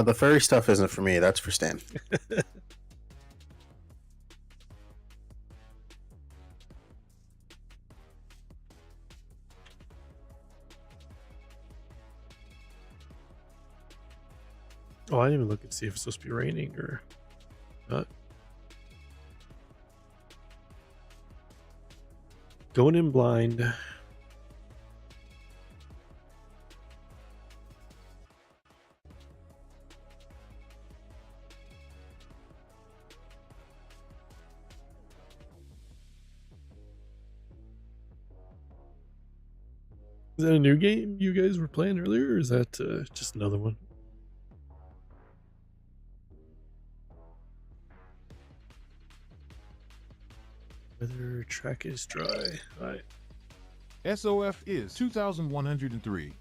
Speaker 5: The furry stuff isn't for me. That's for Stan.
Speaker 1: Oh, I didn't even look and see if it's supposed to be raining or not. Going in blind. Is that a new game you guys were playing earlier, or is that just another one? Weather track is dry. All right.
Speaker 2: SOF is 2,103.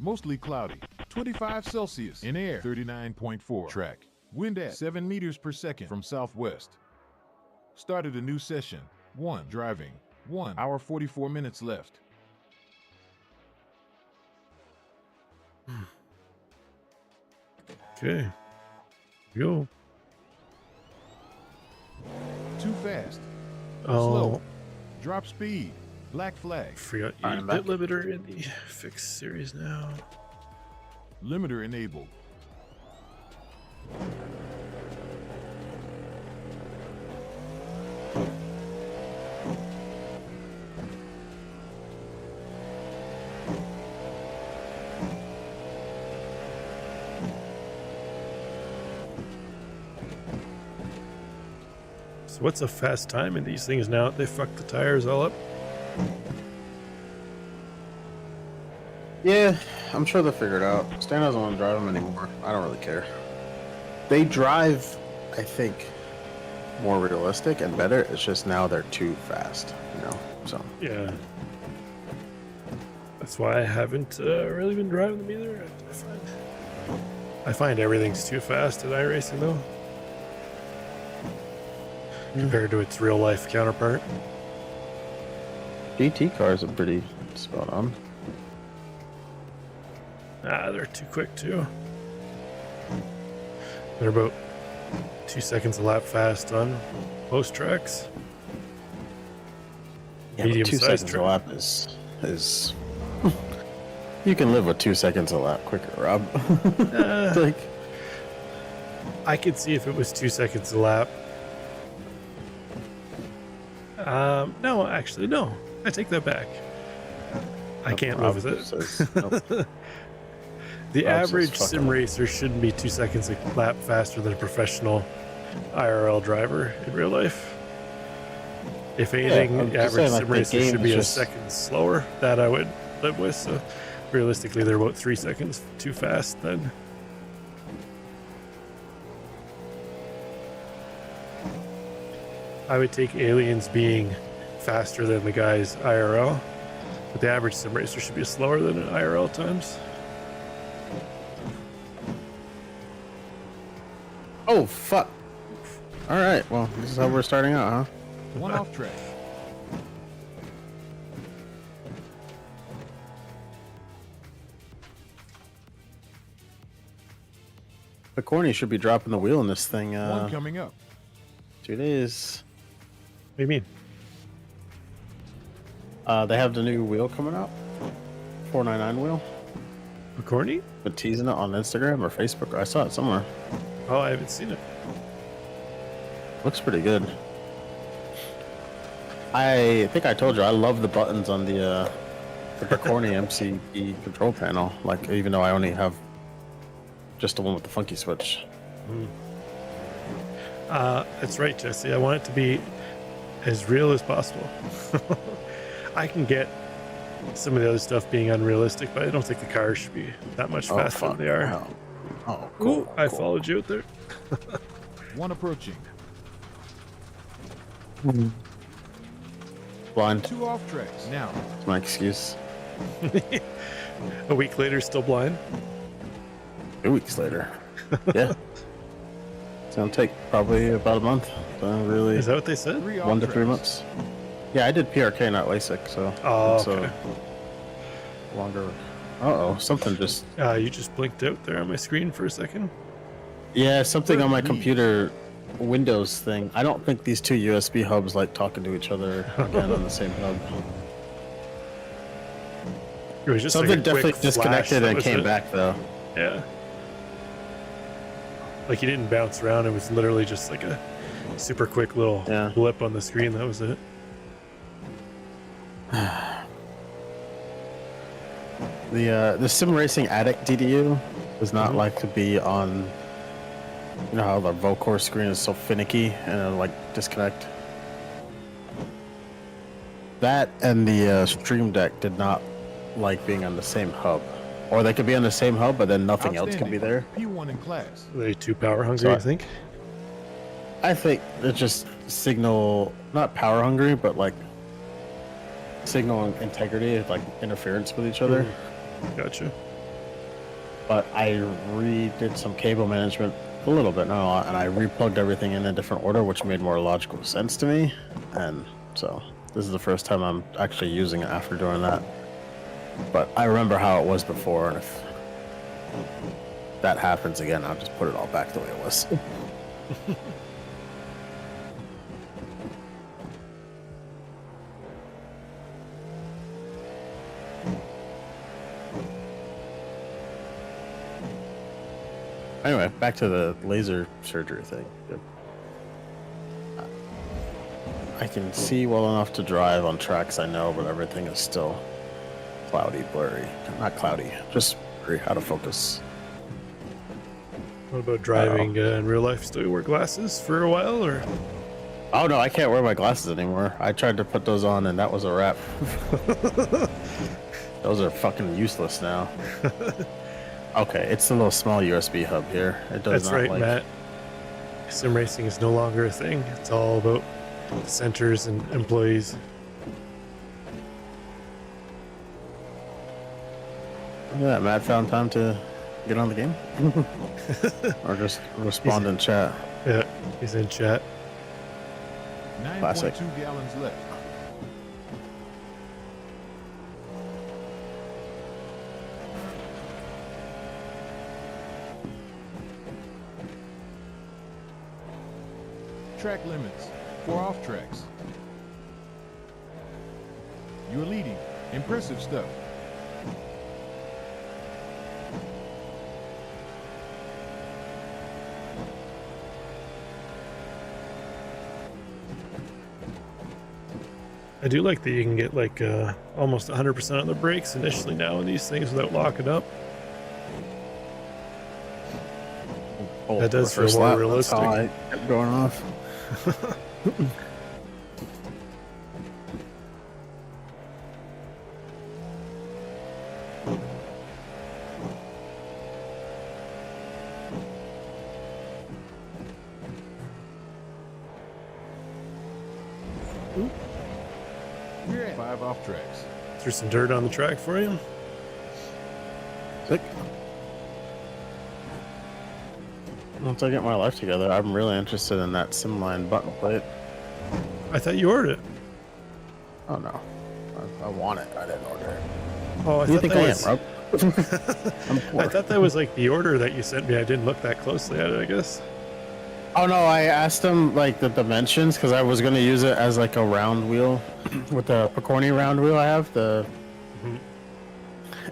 Speaker 2: Mostly cloudy. 25 Celsius. In air, 39.4. Track. Wind at 7 meters per second from southwest. Started a new session. 1. Driving. 1 hour 44 minutes left.
Speaker 1: Okay. Go.
Speaker 2: Too fast.
Speaker 1: Oh,
Speaker 2: Slow. Drop speed. Black flag.
Speaker 1: forgot you
Speaker 5: I'm
Speaker 1: bit
Speaker 5: back.
Speaker 1: limiter in the fixed series now.
Speaker 2: Limiter enabled.
Speaker 1: So what's a fast time in these things now? They fucked the tires all up.
Speaker 5: Yeah, I'm sure they'll figure it out. Stan doesn't want to drive them anymore. I don't really care. They drive, I think, more realistic and better. It's just now they're too fast, you know? So,
Speaker 1: Yeah. That's why I haven't really been driving them either. I find everything's too fast at iRacing though, compared to its real life counterpart.
Speaker 5: GT cars are pretty spot on.
Speaker 1: Ah, they're too quick too. They're about 2 seconds a lap fast on most tracks.
Speaker 5: Yeah, but 2
Speaker 1: Medium-sized
Speaker 5: seconds a
Speaker 1: track.
Speaker 5: lap is you can live with 2 seconds a lap quicker, Rob. It's like,
Speaker 1: I could see if it was 2 seconds a lap. No, actually, no. I take that back. I can't live with it.
Speaker 5: says, nope.
Speaker 1: The
Speaker 5: Rob says
Speaker 1: average
Speaker 5: fuck
Speaker 1: sim
Speaker 5: it.
Speaker 1: racer shouldn't be 2 seconds a lap faster than a professional IRL driver in real life. If anything,
Speaker 5: I'm
Speaker 1: the
Speaker 5: just
Speaker 1: average
Speaker 5: saying, like,
Speaker 1: sim
Speaker 5: the
Speaker 1: racer
Speaker 5: game
Speaker 1: should
Speaker 5: is
Speaker 1: be a
Speaker 5: just-
Speaker 1: second slower. That I would live with. So realistically, they're about 3 seconds too fast then. I would take aliens being faster than the guys IRL, but the average sim racer should be slower than an IRL times.
Speaker 5: Oh fuck! All right, well, this is how we're starting out, huh?
Speaker 2: One off track.
Speaker 5: The corny should be dropping the wheel in this thing.
Speaker 2: One coming up.
Speaker 5: 2 days.
Speaker 1: What do you mean?
Speaker 5: They have the new wheel coming out. 499 wheel.
Speaker 1: McCorney?
Speaker 5: Been teasing it on Instagram or Facebook. I saw it somewhere.
Speaker 1: Oh, I haven't seen it.
Speaker 5: Looks pretty good. I think I told you I love the buttons on the Corny MCE control panel. Like, even though I only have just the one with the funky switch.
Speaker 1: That's right, Jesse. I want it to be as real as possible. I can get some of the other stuff being unrealistic, but I don't think the cars should be that much faster than they are.
Speaker 5: Oh, oh cool.
Speaker 1: Ooh, I
Speaker 5: cool.
Speaker 1: followed you out there.
Speaker 2: One approaching.
Speaker 5: Blind.
Speaker 2: 2 off tracks. Now.
Speaker 5: That's my excuse.
Speaker 1: A week later, still blind.
Speaker 5: 2 weeks later. Yeah. It's gonna take probably about a month. Really,
Speaker 1: Is that what they said?
Speaker 2: 3 off
Speaker 5: 1 to 3
Speaker 2: tracks.
Speaker 5: months. Yeah, I did PRK, not LASIK, so
Speaker 1: Oh,
Speaker 5: it's
Speaker 1: okay.
Speaker 5: longer. Uh-oh, something just...
Speaker 1: You just blinked out there on my screen for a second.
Speaker 5: Yeah, something on my
Speaker 2: Lead.
Speaker 5: computer Windows thing. I don't think these 2 USB hubs like talking to each other again on the same hub.
Speaker 1: It was just
Speaker 5: Something
Speaker 1: like a
Speaker 5: definitely
Speaker 1: quick
Speaker 5: disconnected
Speaker 1: flash, that
Speaker 5: and
Speaker 1: was
Speaker 5: came
Speaker 1: it.
Speaker 5: back though.
Speaker 1: Yeah. Like you didn't bounce around. It was literally just like a super quick little
Speaker 5: Yeah.
Speaker 1: blip on the screen. That was it.
Speaker 5: The Sim Racing Addict DDU does not like to be on. You know how the Vocore screen is so finicky and it'll, like disconnect. That and the Stream Deck did not like being on the same hub, or they could be on the same hub, but then nothing else can be there.
Speaker 2: P1 in class.
Speaker 1: Are they too power hungry?
Speaker 5: So
Speaker 1: I think.
Speaker 5: I think it's just signal, not power hungry, but like signal integrity, like interference with each other.
Speaker 1: Gotcha.
Speaker 5: But I redid some cable management a little bit, not a lot, and I replugged everything in a different order, which made more logical sense to me. And so this is the first time I'm actually using it after doing that. But I remember how it was before, and if that happens again, I'll just put it all back the way it was. Anyway, back to the laser surgery thing. I can see well enough to drive on tracks I know, but everything is still cloudy, blurry. Not cloudy, just blurry, out of focus.
Speaker 1: What about driving in real life? Still you wear glasses for a while, or?
Speaker 5: Oh no, I can't wear my glasses anymore. I tried to put those on and that was a wrap. Those are fucking useless now. Okay, it's a little small USB hub here. It does
Speaker 1: That's
Speaker 5: not
Speaker 1: right,
Speaker 5: like...
Speaker 1: Matt. Sim racing is no longer a thing. It's all about the centers and employees.
Speaker 5: Look at that, Matt found time to get on the game. Or just respond in chat.
Speaker 1: Yeah, he's in chat.
Speaker 2: 9.2 gallons left. Track limits. 4 off tracks. You're leading. Impressive stuff.
Speaker 1: I do like that you can get like almost 100% on the brakes initially now in these things without locking up.
Speaker 5: Oh,
Speaker 1: That does
Speaker 5: for the
Speaker 1: feel
Speaker 5: first
Speaker 1: more
Speaker 5: lap,
Speaker 1: realistic.
Speaker 5: That's how I kept going off.
Speaker 2: You're at 5 off tracks.
Speaker 1: Threw some dirt on the track for you.
Speaker 5: Sick. Once I get my life together, I'm really interested in that Simline button plate.
Speaker 1: I thought you ordered it.
Speaker 5: Oh no, I want it. I didn't order it.
Speaker 1: Oh, I
Speaker 5: Who do you
Speaker 1: thought
Speaker 5: think I
Speaker 1: that
Speaker 5: am,
Speaker 1: was.
Speaker 5: Rob? I'm poor.
Speaker 1: I thought that was like the order that you sent me. I didn't look that closely at it, I guess.
Speaker 5: Oh no, I asked him like the dimensions because I was gonna use it as like a round wheel with the Picorni round wheel I have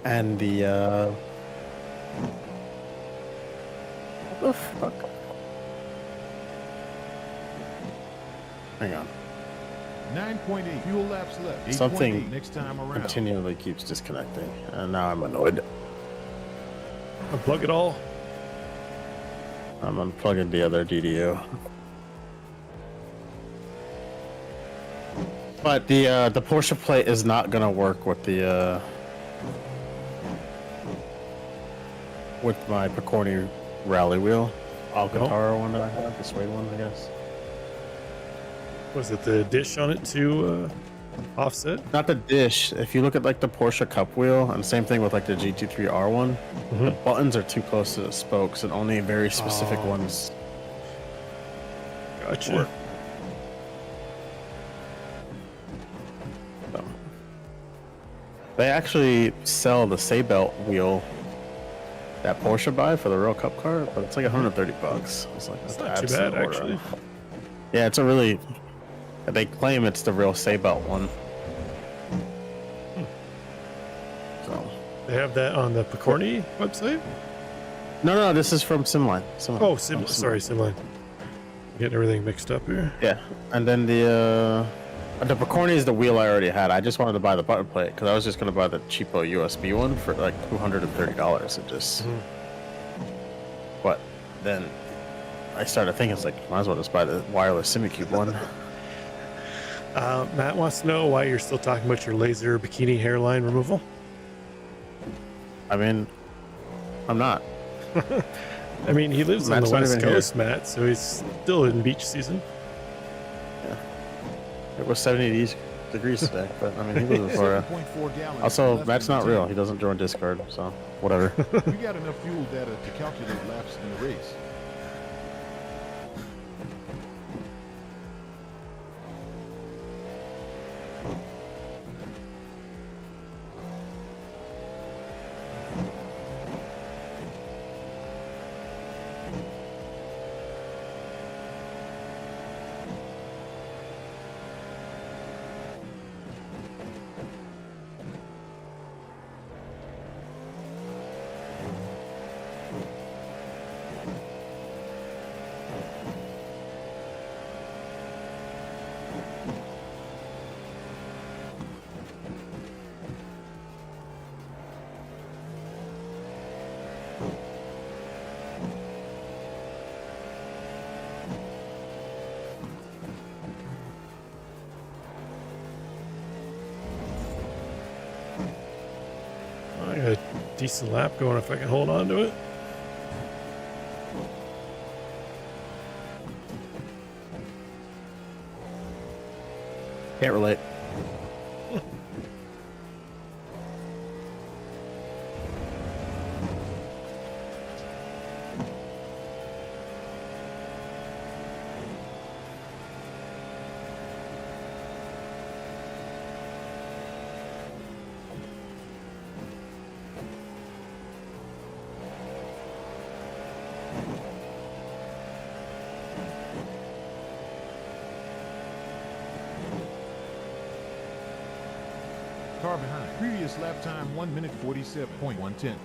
Speaker 5: and the what the fuck? Hang on.
Speaker 2: 9.8 fuel laps left. 8.8
Speaker 5: Something
Speaker 2: next time around.
Speaker 5: Continually keeps disconnecting, and now I'm annoyed.
Speaker 1: Unplug it all.
Speaker 5: I'm unplugging the other DDU. But the Porsche plate is not gonna work with the with my Picorni rally wheel, Alcantara one that I have, the suede one, I guess.
Speaker 1: Was it the dish on it to offset?
Speaker 5: Not the dish. If you look at like the Porsche Cup wheel, and same thing with like the GT3 R1, the buttons are too close to the spokes, and only very specific ones.
Speaker 1: Gotcha.
Speaker 5: Work. So. They actually sell the Seabelt wheel that Porsche buy for the real Cup car, but it's like $130. It's like
Speaker 1: That's
Speaker 5: that's
Speaker 1: not too
Speaker 5: absolute
Speaker 1: bad,
Speaker 5: order.
Speaker 1: actually.
Speaker 5: Yeah, it's a really. They claim it's the real Seabelt one. So.
Speaker 1: They have that on the Picorni website?
Speaker 5: No, this is from Simline.
Speaker 1: Oh, sorry, Simline. Getting everything mixed up here.
Speaker 5: Yeah, and then the Picorni is the wheel I already had. I just wanted to buy the button plate because I was just gonna buy the cheapo USB one for like $230. It just. But then I started thinking, it's like, might as well just buy the wireless SimiCube one.
Speaker 1: Matt wants to know why you're still talking about your laser bikini hairline removal.
Speaker 5: I mean, I'm not.
Speaker 1: I mean, he lives
Speaker 5: Matt's
Speaker 1: on
Speaker 5: not
Speaker 1: the West
Speaker 5: even here.
Speaker 1: Coast, Matt, so he's still in beach season.
Speaker 5: It was 70 degrees today, but I mean, he lives in Florida.
Speaker 2: 7.4 gallons
Speaker 5: Also,
Speaker 2: left
Speaker 5: Matt's
Speaker 2: in the
Speaker 5: not real.
Speaker 2: tank.
Speaker 5: He doesn't join Discord, so whatever.
Speaker 2: We got enough fuel data to calculate laps in the race.
Speaker 1: I got a decent lap going if I can hold on to it.
Speaker 5: Can't relate.
Speaker 2: car behind. Previous lap time 1 minute 47.110.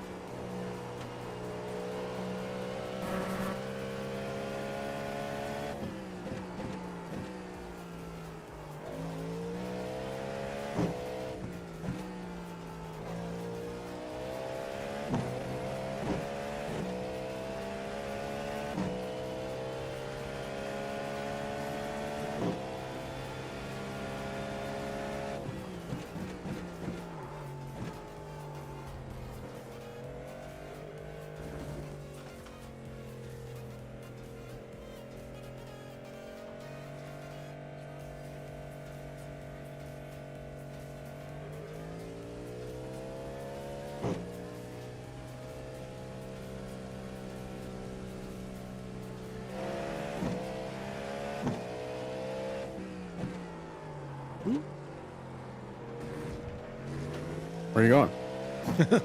Speaker 5: Where are you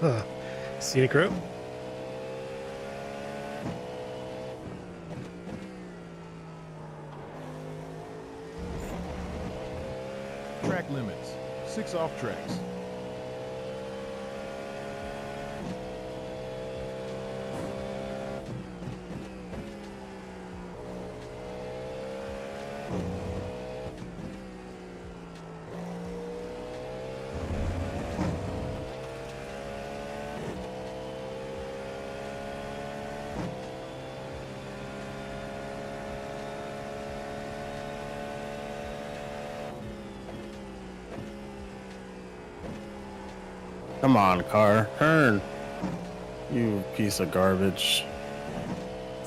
Speaker 5: going?
Speaker 1: Scenic route.
Speaker 2: Track limits. 6 off tracks.
Speaker 5: Come on, car. Turn. You piece of garbage.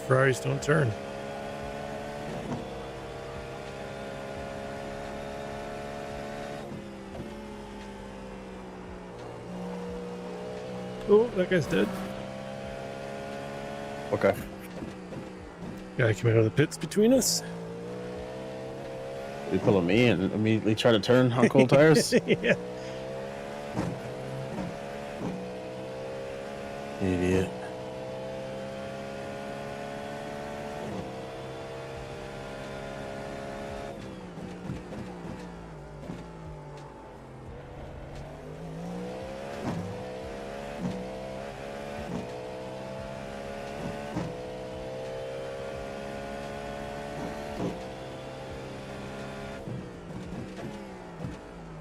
Speaker 1: Ferraris don't turn. Oh, that guy's dead.
Speaker 5: Okay.
Speaker 1: Guy came out of the pits between us.
Speaker 5: You pulling me and immediately try to turn on cold tires?
Speaker 1: Yeah.
Speaker 5: Idiot.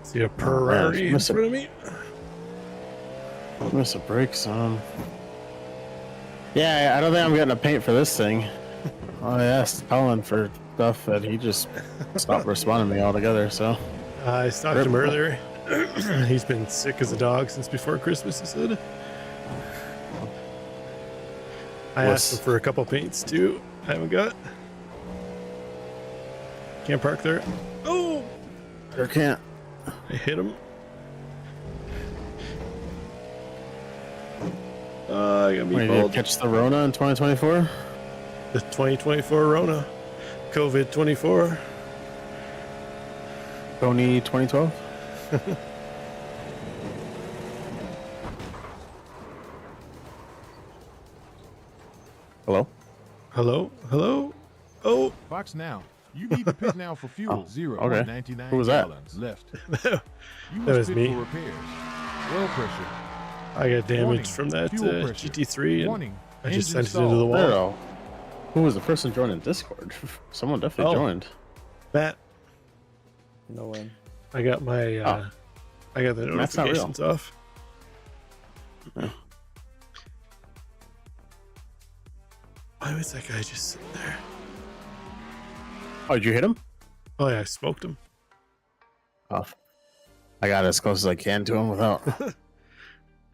Speaker 1: See a Ferrari in
Speaker 5: miss it.
Speaker 1: front of me.
Speaker 5: Miss the brakes on. Yeah, I don't think I'm getting a paint for this thing. I asked Colin for stuff that he just stopped responding to me altogether, so.
Speaker 1: I stalked him earlier. He's been sick as a dog since before Christmas, he said. I asked him for a couple paints too. I haven't got. Can't park there. Oh!
Speaker 5: Sure can't.
Speaker 1: I hit him. I got
Speaker 5: Wait, did you
Speaker 1: meatballed.
Speaker 5: catch the Rona in 2024?
Speaker 1: The 2024 Rona. COVID 24.
Speaker 5: Tony 2012? Hello?
Speaker 1: Hello? Hello? Oh!
Speaker 2: Fox now. You need to pit now for fuel.
Speaker 5: Oh,
Speaker 2: 0.99
Speaker 5: Who was that?
Speaker 2: gallons left.
Speaker 1: That
Speaker 2: You
Speaker 1: was
Speaker 2: must pit
Speaker 1: me.
Speaker 2: for repairs. Oil pressure.
Speaker 1: I got damage
Speaker 2: Warning,
Speaker 1: from that
Speaker 2: fuel pressure.
Speaker 1: GT3 and
Speaker 2: Warning.
Speaker 1: I just
Speaker 2: engine
Speaker 1: sent it into the
Speaker 2: stall.
Speaker 1: wall.
Speaker 5: No. Who was the person joining Discord? Someone definitely
Speaker 1: Oh.
Speaker 5: joined.
Speaker 1: Matt,
Speaker 7: No way.
Speaker 1: I got my I got the
Speaker 5: That's not real.
Speaker 1: notifications off.
Speaker 5: Yeah.
Speaker 1: Why was that guy just sitting there?
Speaker 5: Oh, did you hit him?
Speaker 1: Oh yeah, I smoked him.
Speaker 5: Oh. I got as close as I can to him without.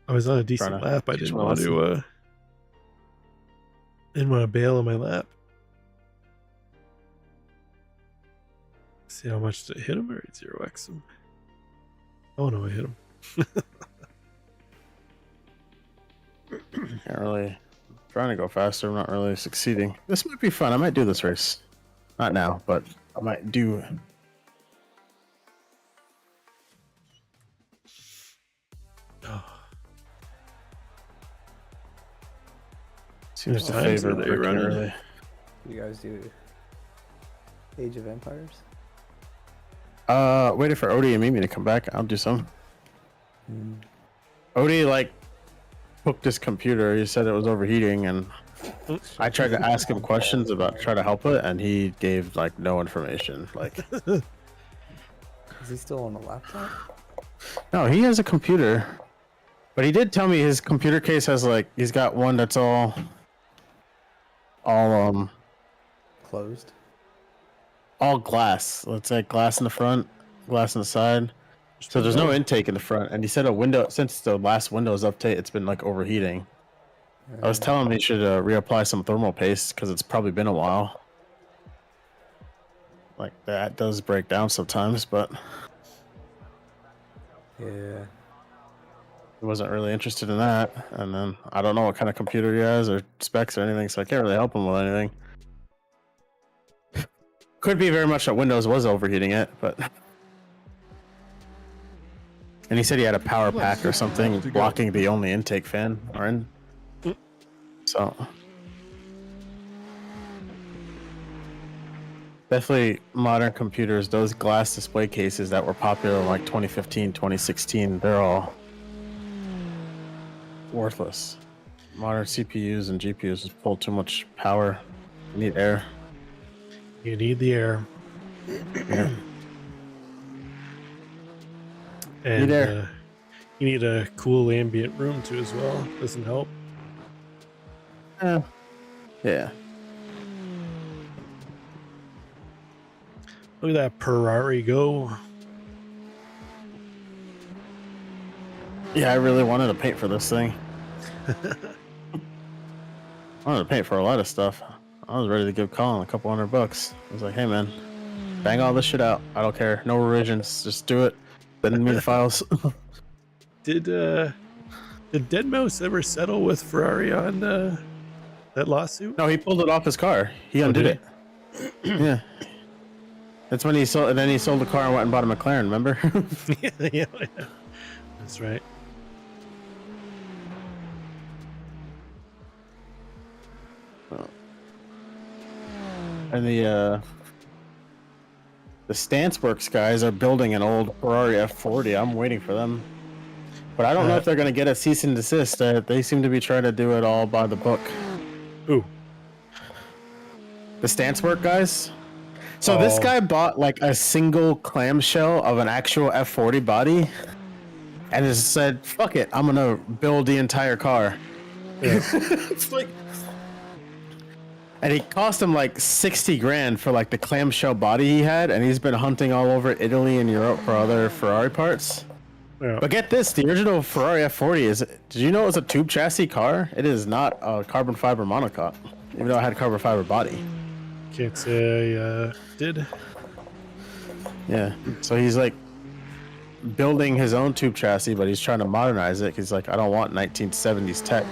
Speaker 1: I was on a decent
Speaker 5: Trying to
Speaker 1: lap. I
Speaker 5: teach
Speaker 1: didn't
Speaker 5: him a
Speaker 1: want to didn't want to bail on my lap. See how much did it hit him or 0x him? Oh no, I hit him.
Speaker 5: Can't really. Trying to go faster. I'm not really succeeding. This might be fun. I might do this race. Not now, but I might do.
Speaker 1: Oh,
Speaker 5: Seems to
Speaker 1: What times
Speaker 5: favor
Speaker 1: are they
Speaker 5: Brick
Speaker 1: running?
Speaker 5: early.
Speaker 7: You guys do Age of Empires?
Speaker 5: Waiting for Odie and Mimi to come back. I'll do some. Odie like hooked his computer. He said it was overheating, and I tried to ask him questions about try to help it, and he gave like no information. Like,
Speaker 7: Is he still on the laptop?
Speaker 5: no, he has a computer, but he did tell me his computer case has like he's got one that's all
Speaker 7: Closed.
Speaker 5: all glass. Let's say glass in the front, glass in the side. So there's no intake in the front, and he said a window since the last Windows update, it's been like overheating. I was telling him he should reapply some thermal paste because it's probably been a while. Like that does break down sometimes, but
Speaker 7: Yeah.
Speaker 5: he wasn't really interested in that. And then I don't know what kind of computer he has or specs or anything, so I can't really help him with anything. Could be very much that Windows was overheating it, but. And he said he had a power pack or something blocking the only intake fan. So definitely modern computers, those glass display cases that were popular in like 2015, 2016, they're all worthless. Modern CPUs and GPUs just pull too much power. You need air.
Speaker 1: You need the air.
Speaker 5: Yeah.
Speaker 1: And you need a cool ambient room too as well. Doesn't help.
Speaker 5: Yeah.
Speaker 1: Look at that Ferrari go.
Speaker 5: Yeah, I really wanted to paint for this thing. I wanted to paint for a lot of stuff. I was ready to give Colin a couple $100. I was like, hey man, bang all this shit out. I don't care. No revisions. Just do it. Send me the files.
Speaker 1: Did Deadmau5 ever settle with Ferrari on that lawsuit?
Speaker 5: No, he pulled it off his car. He undid it. Yeah. That's when he sold. And then he sold the car and went and bought a McLaren. Remember?
Speaker 1: yeah. That's right.
Speaker 5: And the StanceWorks guys are building an old Ferrari F40. I'm waiting for them, but I don't know if they're going to get a cease and desist. They seem to be trying to do it all by the book.
Speaker 1: Ooh.
Speaker 5: The StanceWorks guys. So this guy bought like a single clamshell of an actual F40 body, and just said, "Fuck it, I'm gonna build the entire car."
Speaker 1: Yeah.
Speaker 5: It's like. And he cost him like 60 grand for like the clamshell body he had, and he's been hunting all over Italy and Europe for other Ferrari parts.
Speaker 1: Yeah.
Speaker 5: But get this, the original Ferrari F40 is, did you know it was a tube chassis car? It is not a carbon fiber monocoque, even though it had a carbon fiber body.
Speaker 1: Can't say I did.
Speaker 5: Yeah, so he's like building his own tube chassis, but he's trying to modernize it. He's like, I don't want 1970s tech.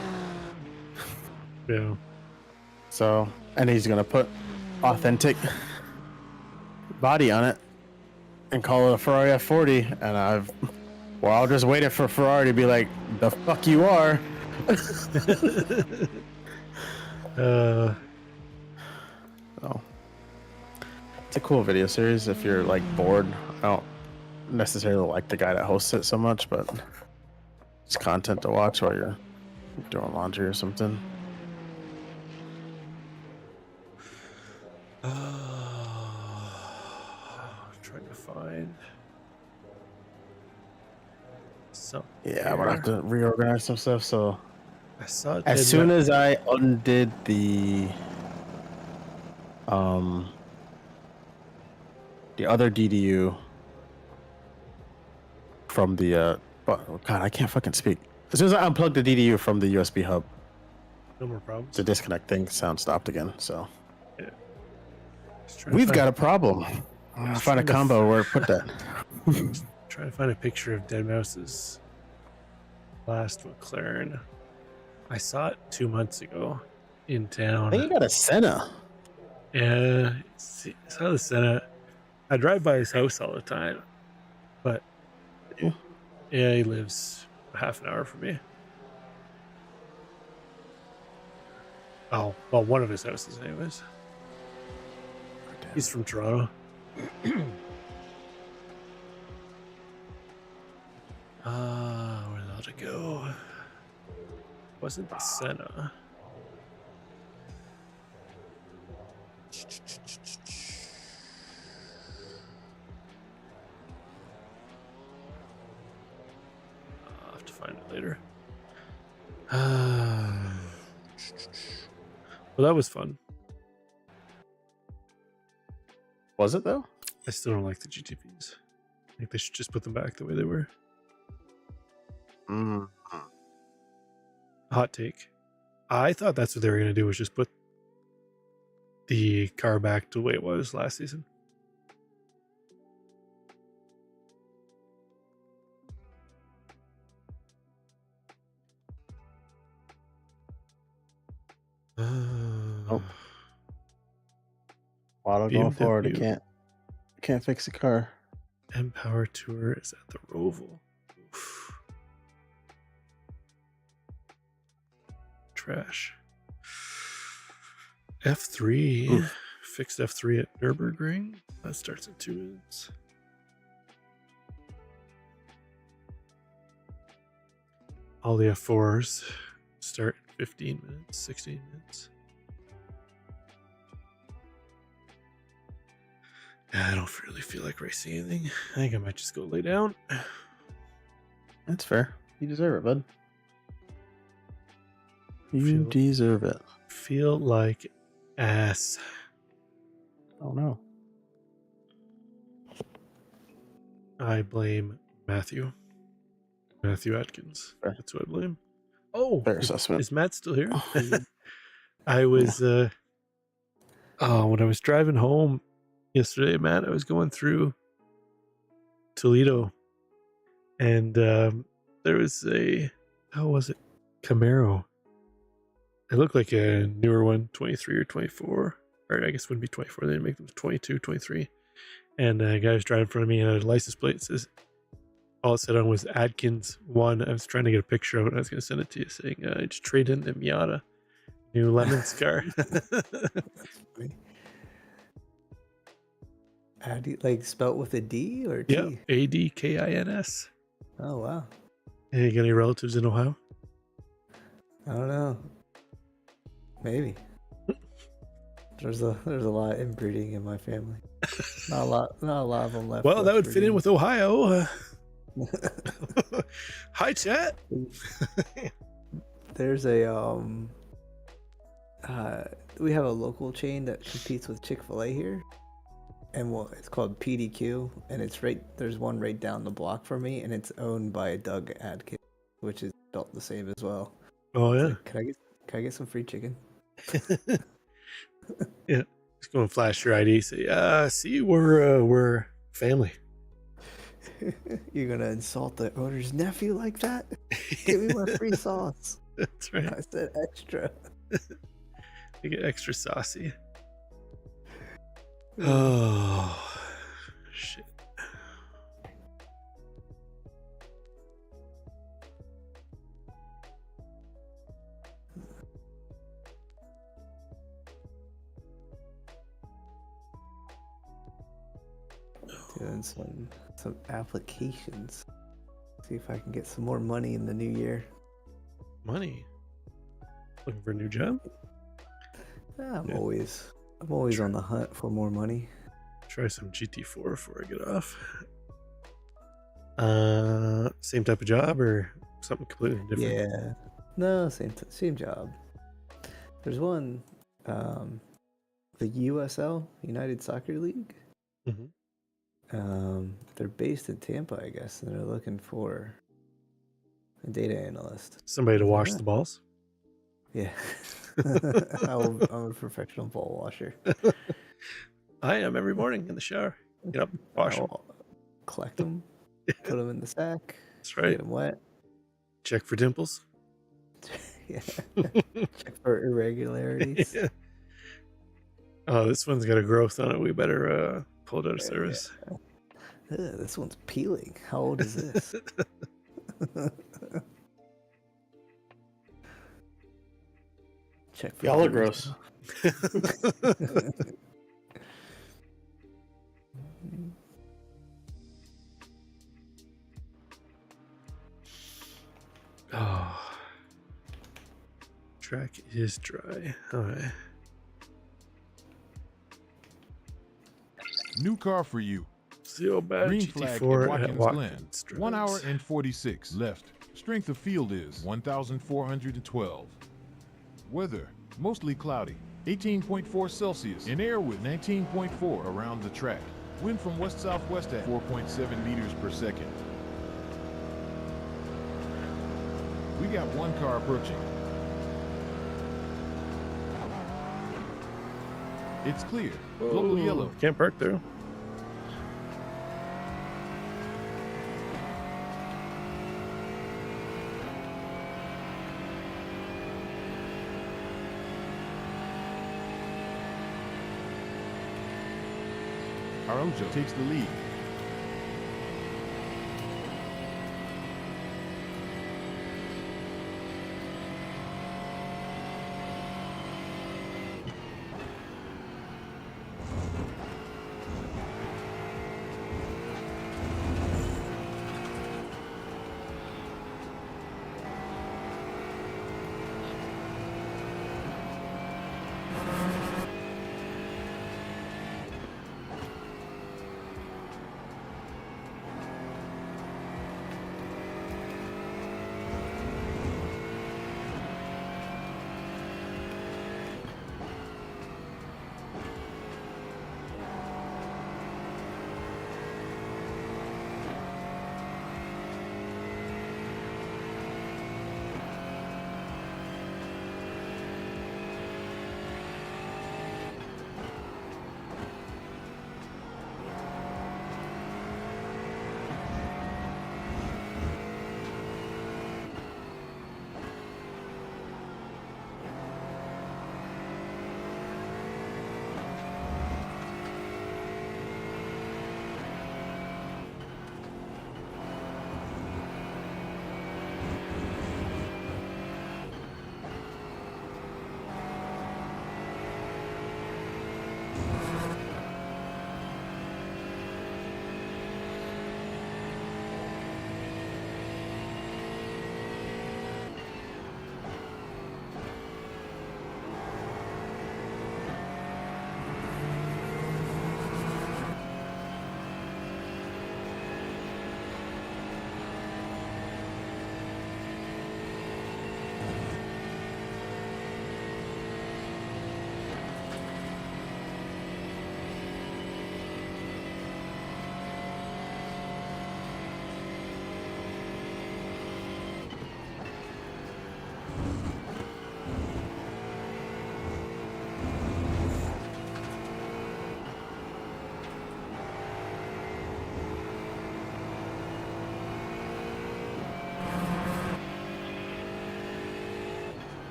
Speaker 1: Yeah.
Speaker 5: So, and he's gonna put authentic body on it and call it a Ferrari F40. And I'll just wait for Ferrari to be like, the fuck you are.
Speaker 1: Uh,
Speaker 5: So, it's a cool video series if you're like bored. I don't necessarily like the guy that hosts it so much, but it's content to watch while you're doing laundry or something.
Speaker 1: trying to find some.
Speaker 5: Yeah, I'm gonna have to reorganize some stuff. So
Speaker 1: I saw it
Speaker 5: as soon as I undid the other DDU from the God, I can't fucking speak. As soon as I unplugged the DDU from the USB hub,
Speaker 1: no more problems.
Speaker 5: the disconnect thing sound stopped again. So
Speaker 1: We've
Speaker 5: we've got a problem. I'll find a combo where to put that.
Speaker 1: Trying to find a picture of Deadmau5's last McLaren. I saw it 2 months ago in town.
Speaker 5: I think he got a Senna.
Speaker 1: Yeah, saw the Senna. I drive by his house all the time, but yeah, he lives half an hour from me. Oh, well, one of his houses, anyways. He's from Toronto. Where the hell to go? Wasn't the Senna? I'll have to find it later. Well, that was fun.
Speaker 5: Was it though?
Speaker 1: I still don't like the GTPs. I think they should just put them back the way they were.
Speaker 5: Mm.
Speaker 1: Hot take. I thought that's what they were going to do, was just put the car back to the way it was last season.
Speaker 5: Oh. Auto going forward. It
Speaker 1: BMW.
Speaker 5: can't fix the car.
Speaker 1: Empower Tour is at the Roval. Oof. Trash. F3.
Speaker 5: Oof.
Speaker 1: Fixed F3 at Nürburgring. That starts in 2 minutes. All the F4s start in 15 minutes, 16 minutes. I don't really feel like racing anything. I think I might just go lay down.
Speaker 5: That's fair. You deserve it, bud. You
Speaker 1: Feel-
Speaker 5: deserve it.
Speaker 1: Feel like ass.
Speaker 5: Oh no.
Speaker 1: I blame Matthew. Matthew Atkins.
Speaker 5: Fair.
Speaker 1: That's who I blame. Oh,
Speaker 5: Fair assessment.
Speaker 1: is Matt still here? I was, when I was driving home yesterday, Matt, I was going through Toledo, and there was how was it? Camaro. It looked like a newer one, 23 or 24. Or I guess it wouldn't be 24. They didn't make them 22, 23. And a guy was driving in front of me, and a license plate says, all it said on was Adkins 1. I was trying to get a picture of it. I was going to send it to you, saying, I just trade in the Miata. New Lemons car.
Speaker 7: Like spelt with a D or T?
Speaker 1: Yeah, Adkins.
Speaker 7: Oh wow.
Speaker 1: Hey, you got any relatives in Ohio?
Speaker 7: I don't know. Maybe. There's a lot of inbreeding in my family. Not a lot of them left.
Speaker 1: Well, that would
Speaker 7: West
Speaker 1: fit in
Speaker 7: Virginia.
Speaker 1: with Ohio. Hi, chat.
Speaker 7: There's a we have a local chain that competes with Chick-fil-A here, and it's called PDQ, and there's one right down the block from me, and it's owned by Doug Adkins, which is spelled the same as well.
Speaker 1: Oh
Speaker 7: It's
Speaker 1: yeah,
Speaker 7: like, can I get some free chicken?
Speaker 1: yeah. Just go and flash your ID. Say, see, we're family.
Speaker 7: You're gonna insult the owner's nephew like that? Give me my free sauce.
Speaker 1: That's right.
Speaker 7: I said extra.
Speaker 1: You get extra saucy. Oh shit.
Speaker 7: Doing some applications. See if I can get some more money in the new year.
Speaker 1: Money. Looking for a new job?
Speaker 7: I'm
Speaker 1: Yeah.
Speaker 7: always on the hunt for more money.
Speaker 1: Try some GT4 before I get off. Same type of job or something completely different?
Speaker 7: Yeah. No, same job. There's one, the USL, United Soccer League.
Speaker 1: Mhm.
Speaker 7: They're based in Tampa, I guess, and they're looking for a data analyst.
Speaker 1: Somebody to wash
Speaker 7: Yeah.
Speaker 1: the balls?
Speaker 7: Yeah. I'm a professional ball washer.
Speaker 1: I am every morning in the shower. Get up, wash them.
Speaker 7: I'll collect them, put them in the sack,
Speaker 1: That's right.
Speaker 7: get them wet.
Speaker 1: Check for dimples.
Speaker 7: Yeah. Check for irregularities.
Speaker 1: Yeah. Oh, this one's got a growth on it. We better pull it out of service.
Speaker 7: Ugh, this one's peeling. How old is this? Check for
Speaker 5: Y'all are
Speaker 7: bruises.
Speaker 5: gross.
Speaker 1: track is dry. Alright.
Speaker 2: New car for you.
Speaker 1: Seal badge
Speaker 2: Green flag
Speaker 1: GT4
Speaker 2: at
Speaker 1: at
Speaker 2: Watkins Glen.
Speaker 1: Watkins.
Speaker 2: 1 hour and 46 left. Strength of field is 1,412. Weather, mostly cloudy. 18.4 Celsius in air with 19.4 around the track. Wind from west-southwest at 4.7 meters per second. We got one car approaching. It's clear. Local yellow.
Speaker 1: Can't park through.
Speaker 2: Araujo takes the lead.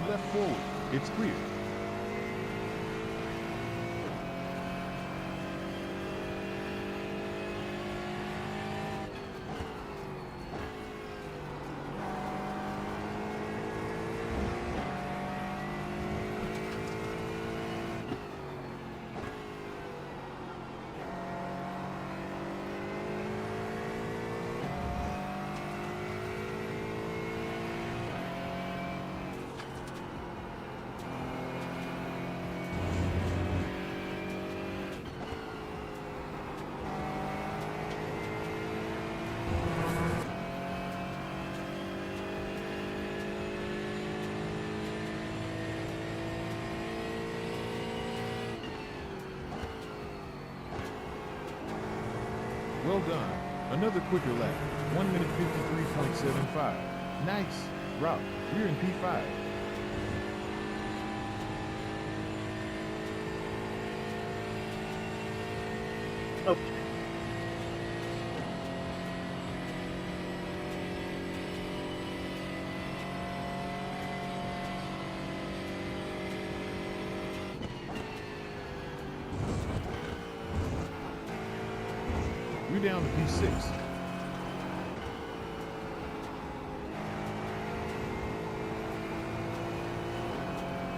Speaker 2: Left forward. It's clear. Well done. Another quicker lap. 1 minute 53.75. Nice. Route. We're in P5.
Speaker 5: Okay.
Speaker 2: We're down to P6.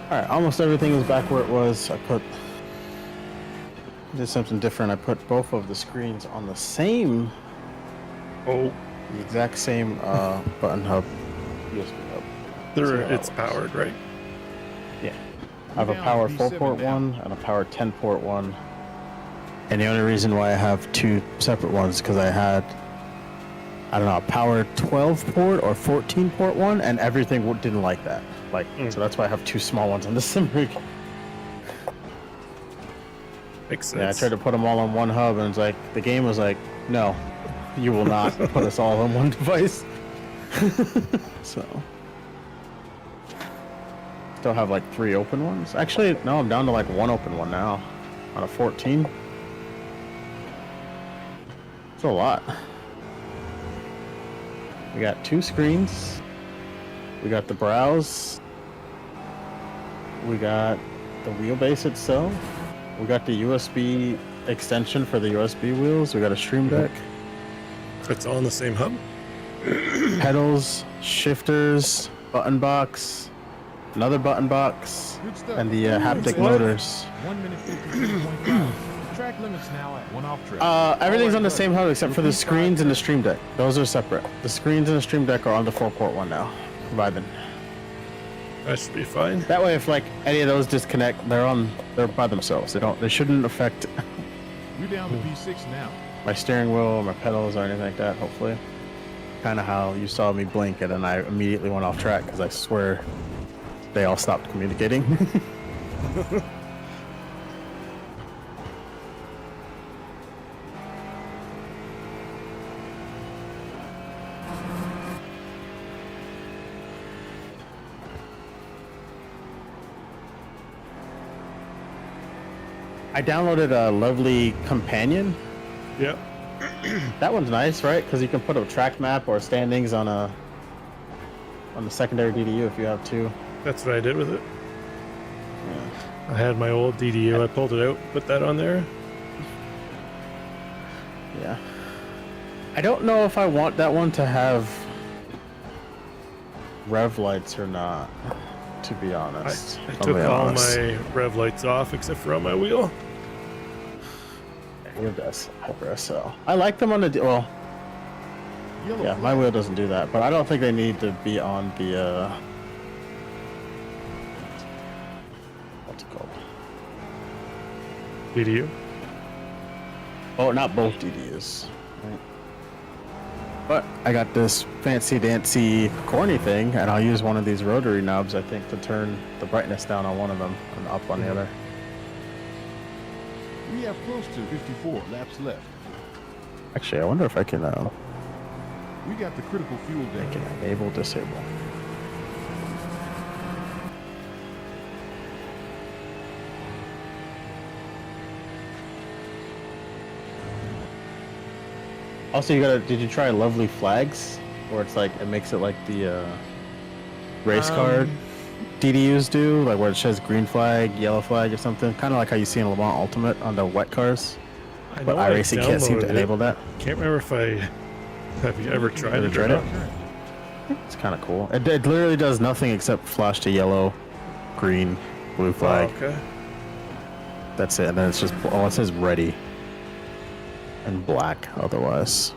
Speaker 5: Alright, almost everything is back where it was. I did something different. I put both of the screens on the same,
Speaker 1: Oh,
Speaker 5: the exact same button hub, USB hub.
Speaker 1: it's powered, right?
Speaker 5: Yeah. I have a power 4-port one and a power 10-port one. And the only reason why I have two separate ones because I had, I don't know, a power 12-port or 14-port one, and everything didn't like that. So that's why I have two small ones on the sim rig.
Speaker 1: Makes sense.
Speaker 5: Yeah, I tried to put them all on one hub, and it's like the game was like, no, you will not put us all on one device. So still have like 3 open ones. Actually, no, I'm down to like 1 open one now on a 14. It's a lot. We got 2 screens. We got the browse. We got the wheelbase itself. We got the USB extension for the USB wheels. We got a stream deck.
Speaker 1: It's all in the same hub?
Speaker 5: Pedals, shifters, button box, another button box, and the haptic motors.
Speaker 2: 1 minute 53.5. Track limits now at 1 off track.
Speaker 5: Everything's on the same hub except for the screens and the stream deck. Those are separate. The screens and the stream deck are on the 4-port one now. Vibing.
Speaker 1: That should be fine.
Speaker 5: That way, if like any of those disconnect, they're by themselves. They shouldn't affect
Speaker 2: We're down to P6 now.
Speaker 5: my steering wheel or my pedals or anything like that. Hopefully, kind of how you saw me blink and then I immediately went off track because I swear they all stopped communicating. I downloaded a lovely companion.
Speaker 1: Yep.
Speaker 5: That one's nice, right? Because you can put a track map or standings on the secondary DDU if you have to.
Speaker 1: That's what I did with it.
Speaker 5: Yeah.
Speaker 1: I had my old DDU. I pulled it out, put that on there.
Speaker 5: Yeah. I don't know if I want that one to have rev lights or not, to be honest.
Speaker 1: I took all my rev lights off except for on my wheel.
Speaker 5: Wheel does over SL. I like them on the well. Yeah, my wheel doesn't do that, but I don't think they need to be on the what's it called?
Speaker 1: DDU.
Speaker 5: Oh, not both DDUs. Right. But I got this fancy dancy corny thing, and I'll use one of these rotary knobs, I think, to turn the brightness down on one of them and up on the other.
Speaker 2: We have close to 54 laps left.
Speaker 5: Actually, I wonder if I can
Speaker 2: We got the critical fuel
Speaker 5: I
Speaker 2: deck.
Speaker 5: can enable disable. Also, did you try Lovely Flags? Where it's like, it makes it like the race card DDUs do, like where it says green flag, yellow flag or something. Kind of like how you see in Le Mans Ultimate on the wet cars. But iRacing can't seem to enable that.
Speaker 1: Can't remember if have you ever tried it?
Speaker 5: Tried it? It's kind of cool. It literally does nothing except flash to yellow, green, blue flag.
Speaker 1: Oh, okay.
Speaker 5: That's it. And then it's just, it says ready. And black otherwise.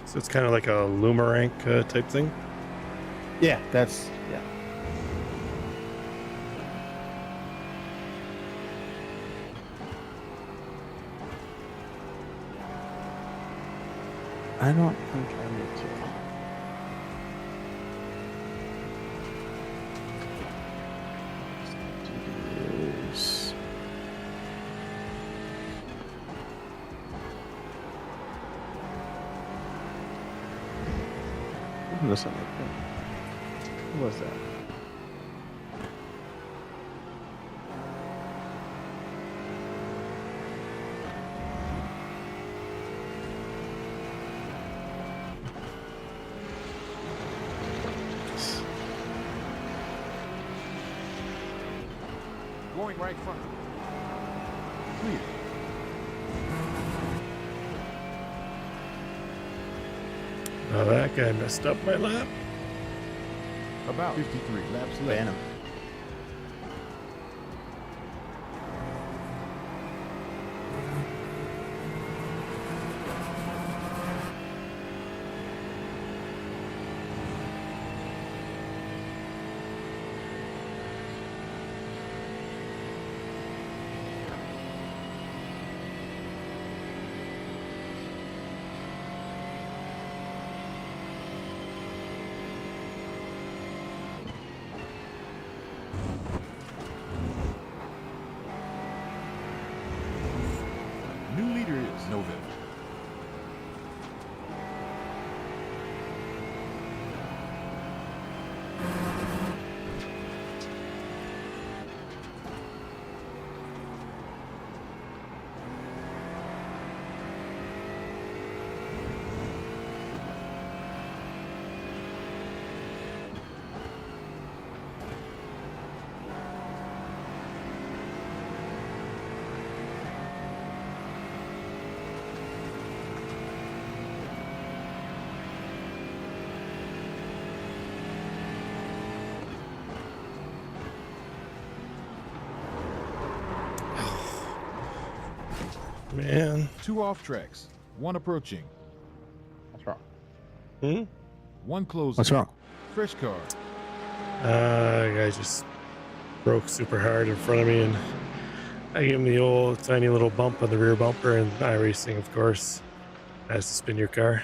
Speaker 1: So it's kind of like a Lumarank type thing?
Speaker 5: Yeah, yeah. I don't think I need to. DDUs. What was that? What was that?
Speaker 2: Going right front. Clear.
Speaker 1: Now that guy messed up my lap.
Speaker 2: About 53 laps left.
Speaker 5: Ban him.
Speaker 1: Man.
Speaker 2: 2 off tracks. 1 approaching.
Speaker 5: What's wrong?
Speaker 2: 1 closing.
Speaker 5: What's wrong?
Speaker 2: Fresh car.
Speaker 1: Guy just broke super hard in front of me, and I gave him the old tiny little bump on the rear bumper, and iRacing, of course, has to spin your car.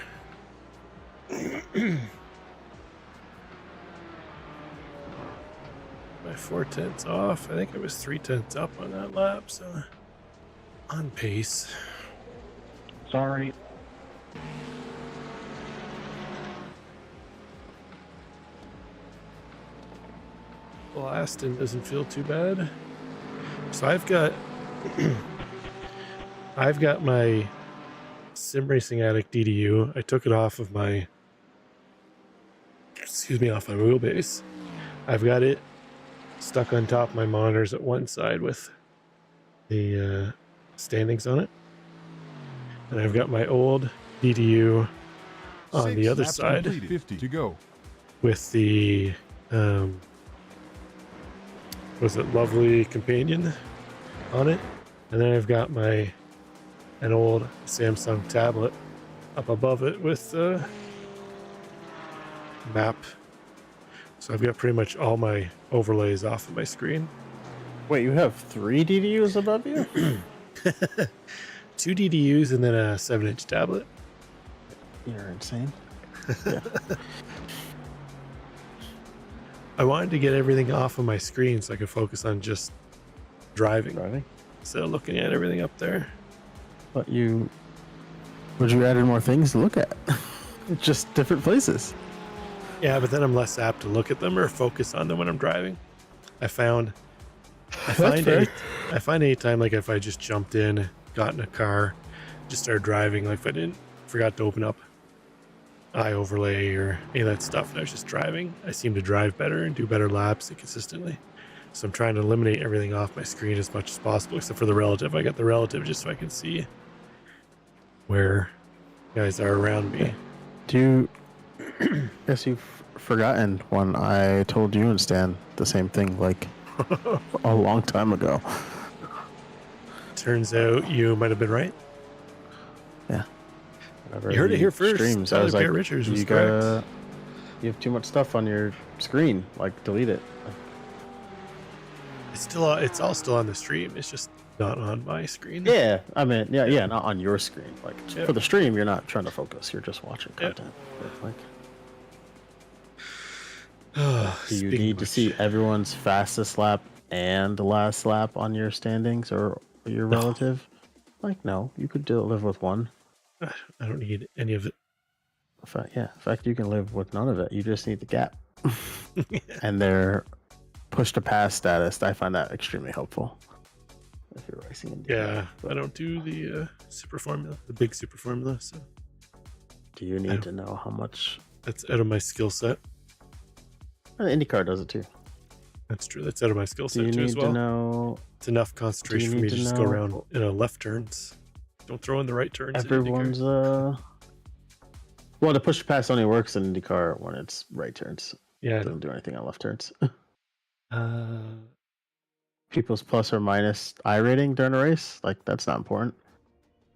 Speaker 1: My 4/10 off. I think I was 3/10 up on that lap, so on pace.
Speaker 6: Sorry.
Speaker 1: Well, Aston doesn't feel too bad. So I've got I've got my Sim Racing Addict DDU. I took it off of my off my wheelbase. I've got it stuck on top of my monitors at one side with the standings on it. And I've got my old DDU on the other side
Speaker 2: 50 to go.
Speaker 1: with the was it Lovely Companion on it. And then I've got an old Samsung tablet up above it with the map. So I've got pretty much all my overlays off of my screen.
Speaker 5: Wait, you have 3 DDUs above you?
Speaker 1: 2 DDUs and then a 7-inch tablet.
Speaker 5: You're insane.
Speaker 1: I wanted to get everything off of my screen so I could focus on just driving. Instead of looking at everything up there.
Speaker 5: But you added more things to look at. It's just different places.
Speaker 1: Yeah, but then I'm less apt to look at them or focus on them when I'm driving. I find anytime, like if I just jumped in, got in a car, just started driving, like if I forgot to open up iOverlay or any of that stuff, and I was just driving, I seem to drive better and do better laps consistently. So I'm trying to eliminate everything off my screen as much as possible, except for the relative. I got the relative just so I can see where guys are around me.
Speaker 5: Guess you've forgotten when I told you and Stan the same thing like a long time ago.
Speaker 1: Turns out you might have been right.
Speaker 5: Yeah.
Speaker 1: You heard it here first.
Speaker 5: Streams, I was like,
Speaker 1: Richards was correct.
Speaker 5: You have too much stuff on your screen. Like, delete it.
Speaker 1: It's all still on the stream. It's just not on my screen.
Speaker 5: Yeah, I mean, yeah, not on your screen. Like for the stream, you're not trying to focus. You're just watching content. Like, do you need to see everyone's fastest lap and the last lap on your standings or your relative? Like, no, you could live with one.
Speaker 1: I don't need any of it.
Speaker 5: In fact, you can live with none of it. You just need the gap. And their push to pass status, I find that extremely helpful. If you're racing in
Speaker 1: I don't do the super formula, the big super formula. So,
Speaker 5: do you need to know how much?
Speaker 1: That's out of my skill set.
Speaker 5: IndyCar does it too.
Speaker 1: That's true. That's out of my skill set
Speaker 5: too as well.
Speaker 1: Do you
Speaker 5: need to know?
Speaker 1: It's enough concentration for me to just go around in a left turns. Don't throw in the right turns.
Speaker 5: Everyone's well, the push to pass only works in IndyCar when it's right turns.
Speaker 1: Yeah,
Speaker 5: it doesn't do anything on left turns. People's plus or minus I rating during a race, like that's not important.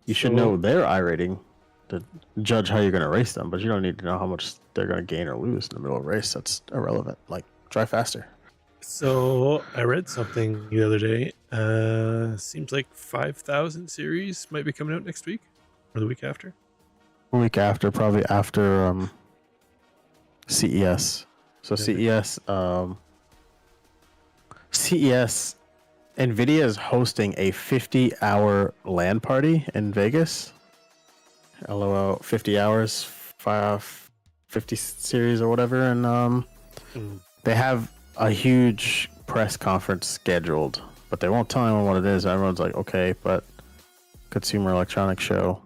Speaker 5: You should know their I rating to judge how you're going to race them, but you don't need to know how much they're going to gain or lose in the middle of a race. That's irrelevant. Like, drive faster.
Speaker 1: So I read something the other day. Seems like 5,000 series might be coming out next week or the week after.
Speaker 5: A week after, probably after CES. So CES, NVIDIA is hosting a 50-hour LAN party in Vegas. LOL, 50 hours, 50 series or whatever, and they have a huge press conference scheduled, but they won't tell anyone what it is. Everyone's like, okay, but Consumer Electronics Show,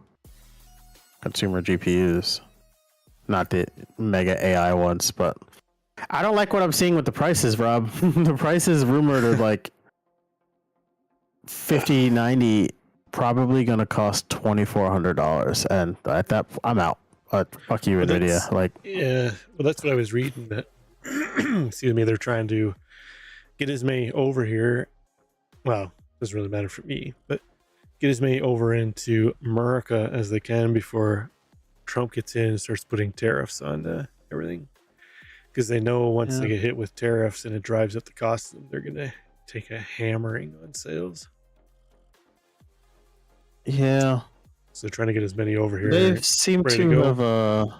Speaker 5: consumer GPUs, not the mega AI ones, but I don't like what I'm seeing with the prices, Rob. The prices rumored are like 50, 90, probably going to cost $2,400. And at that, I'm out. Fuck you, NVIDIA. Like,
Speaker 1: yeah, well, that's what I was reading. That excuse me, they're trying to get as many over here. Well, doesn't really matter for me, but get as many over into America as they can before Trump gets in and starts putting tariffs on everything. Because they know once they get hit with tariffs and it drives up the cost of them, they're going to take a hammering on sales.
Speaker 5: Yeah.
Speaker 1: So they're trying to get as many over here.
Speaker 5: They seem
Speaker 1: ready
Speaker 5: to
Speaker 1: go.
Speaker 5: have, well,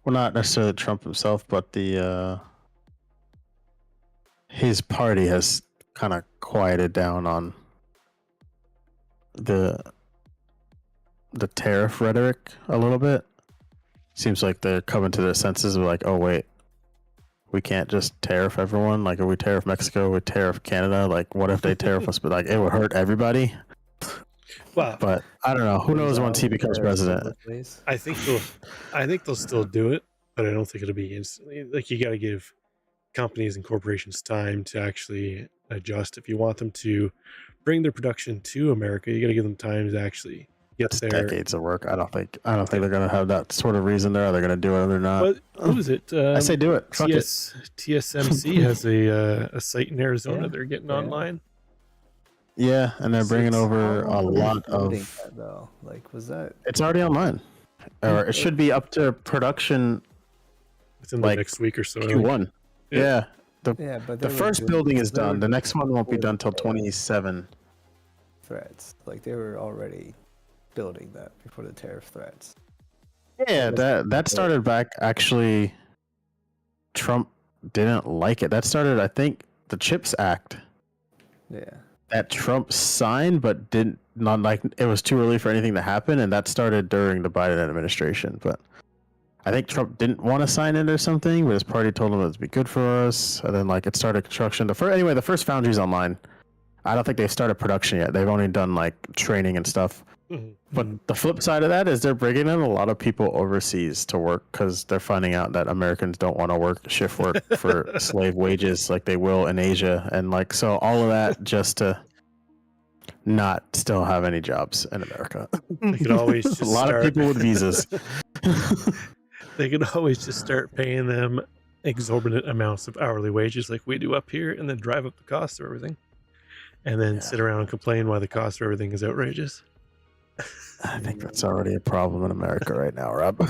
Speaker 5: not necessarily Trump himself, but his party has kind of quieted down on the tariff rhetoric a little bit. Seems like they're coming to their senses of like, oh wait, we can't just tariff everyone. Like, if we tariff Mexico, we tariff Canada. Like, what if they tariff us? But like, it would hurt everybody.
Speaker 1: Well,
Speaker 5: but I don't know. Who knows once he becomes president?
Speaker 1: I think they'll still do it, but I don't think it'll be instantly. Like, you got to give companies and corporations time to actually adjust. If you want them to bring their production to America, you got to give them time to actually get there.
Speaker 5: Decades of work. I don't think they're gonna have that sort of reason there. Are they gonna do it or they're not?
Speaker 1: But who is it?
Speaker 5: I say do it. Fuck it.
Speaker 1: TSMC has a site in Arizona. They're getting online.
Speaker 5: Yeah, and they're bringing over a lot of.
Speaker 7: That, though, like, was that?
Speaker 5: It's already online, or it should be up to production
Speaker 1: within the next week or so.
Speaker 5: Q1. Yeah.
Speaker 7: But
Speaker 5: the first building is done. The next one won't be done till 27.
Speaker 7: Threats, like they were already building that before the tariff threats.
Speaker 5: Yeah, that started back. Actually, Trump didn't like it. That started, I think, the CHIPS Act.
Speaker 7: Yeah.
Speaker 5: That Trump signed, but not like it was too early for anything to happen, and that started during the Biden administration. But I think Trump didn't want to sign it or something, but his party told him it would be good for us. And then like it started construction. The first foundry's online. I don't think they've started production yet. They've only done like training and stuff.
Speaker 1: Mm-hmm.
Speaker 5: But the flip side of that is they're bringing in a lot of people overseas to work because they're finding out that Americans don't want to work shift work for slave wages like they will in Asia. And like, so all of that just to not still have any jobs in America.
Speaker 1: They could always just
Speaker 5: a lot of people with visas.
Speaker 1: They could always just start paying them exorbitant amounts of hourly wages like we do up here and then drive up the cost of everything. And then sit around and complain why the cost of everything is outrageous.
Speaker 5: I think that's already a problem in America right now, Rob.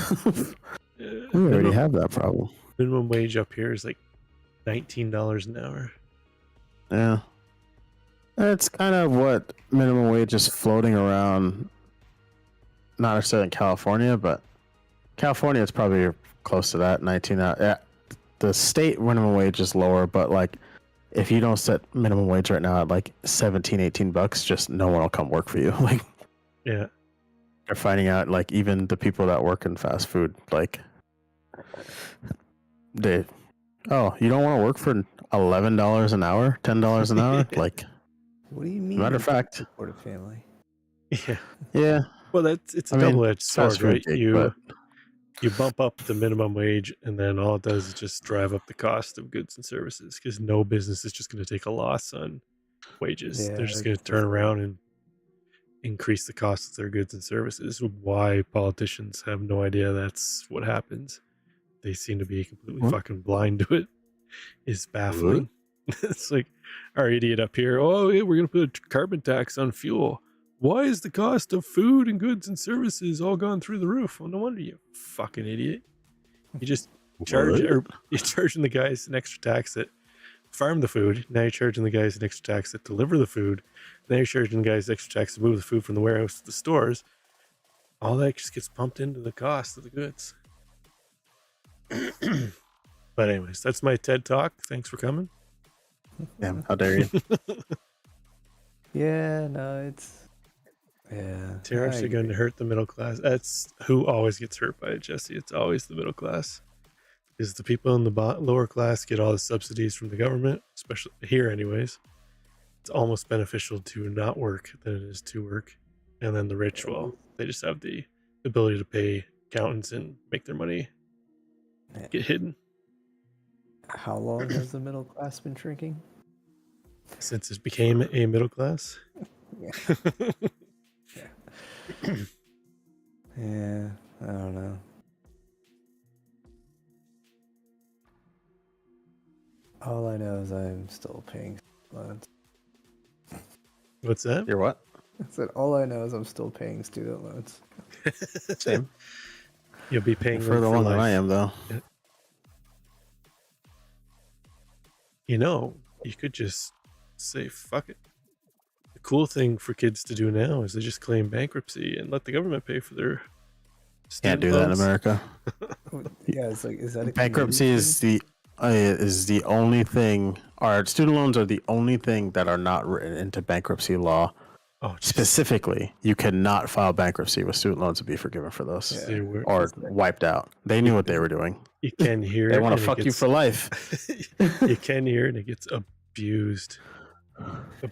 Speaker 5: We already have that problem.
Speaker 1: Minimum wage up here is like $19 an hour.
Speaker 5: Yeah. It's kind of what minimum wage is floating around, not necessarily in California, but California is probably close to that, 19. Yeah, the state minimum wage is lower, but like if you don't set minimum wage right now at like 17, 18 bucks, just no one will come work for you. Like,
Speaker 1: yeah.
Speaker 5: They're finding out, like, even the people that work in fast food, like, you don't want to work for $11 an hour, $10 an hour? Like,
Speaker 7: what do you mean?
Speaker 5: Matter of fact,
Speaker 7: support a family.
Speaker 1: Yeah.
Speaker 5: Yeah.
Speaker 1: Well, it's a double-edged sword, right? You bump up the minimum wage, and then all it does is just drive up the cost of goods and services because no business is just going to take a loss on wages.
Speaker 7: Yeah,
Speaker 1: they're just going to turn around and increase the cost of their goods and services. Why politicians have no idea that's what happens. They seem to be completely fucking blind to it. Is baffling. It's like our idiot up here. Oh, yeah, we're going to put a carbon tax on fuel. Why is the cost of food and goods and services all gone through the roof? Well, no wonder, you fucking idiot. You just you're charging the guys an extra tax that farm the food. Now you're charging the guys an extra tax that deliver the food. Now you're charging the guys extra tax to move the food from the warehouse to the stores. All that just gets pumped into the cost of the goods. But anyways, that's my TED Talk. Thanks for coming.
Speaker 5: Damn, how dare you?
Speaker 7: Yeah, no, it's... Yeah.
Speaker 1: Tariffs are going to hurt the middle class. That's who always gets hurt by it, Jesse. It's always the middle class. Because the people in the lower class get all the subsidies from the government, especially here anyways. It's almost beneficial to not work than it is to work. And then the rich, well, they just have the ability to pay accountants and make their money get hidden.
Speaker 7: How long has the middle class been shrinking?
Speaker 1: Since it became a middle class.
Speaker 7: Yeah. Yeah, I don't know. All I know is I'm still paying loans.
Speaker 1: What's that?
Speaker 5: You're what?
Speaker 7: I said all I know is I'm still paying student loans.
Speaker 5: Same.
Speaker 1: You'll be paying
Speaker 5: You're
Speaker 1: them
Speaker 5: further
Speaker 1: for
Speaker 5: along than
Speaker 1: life.
Speaker 5: I am, though.
Speaker 1: You know, you could just say, fuck it. The cool thing for kids to do now is they just claim bankruptcy and let the government pay for their
Speaker 5: Can't
Speaker 1: student
Speaker 5: do that in
Speaker 1: loans.
Speaker 5: America.
Speaker 7: Yeah, it's like, is that a
Speaker 5: Bankruptcy
Speaker 7: Canadian
Speaker 5: is the only thing. Our student loans are the only thing that are not written into bankruptcy law.
Speaker 1: Oh, just
Speaker 5: Specifically, you cannot file bankruptcy with student loans to be forgiven for those
Speaker 7: Yeah.
Speaker 1: say where
Speaker 5: or wiped out. They knew what they were doing.
Speaker 1: you can hear
Speaker 5: They
Speaker 1: it
Speaker 5: want to
Speaker 1: and it
Speaker 5: fuck you
Speaker 1: gets-
Speaker 5: for life.
Speaker 1: You can hear it and it gets abused.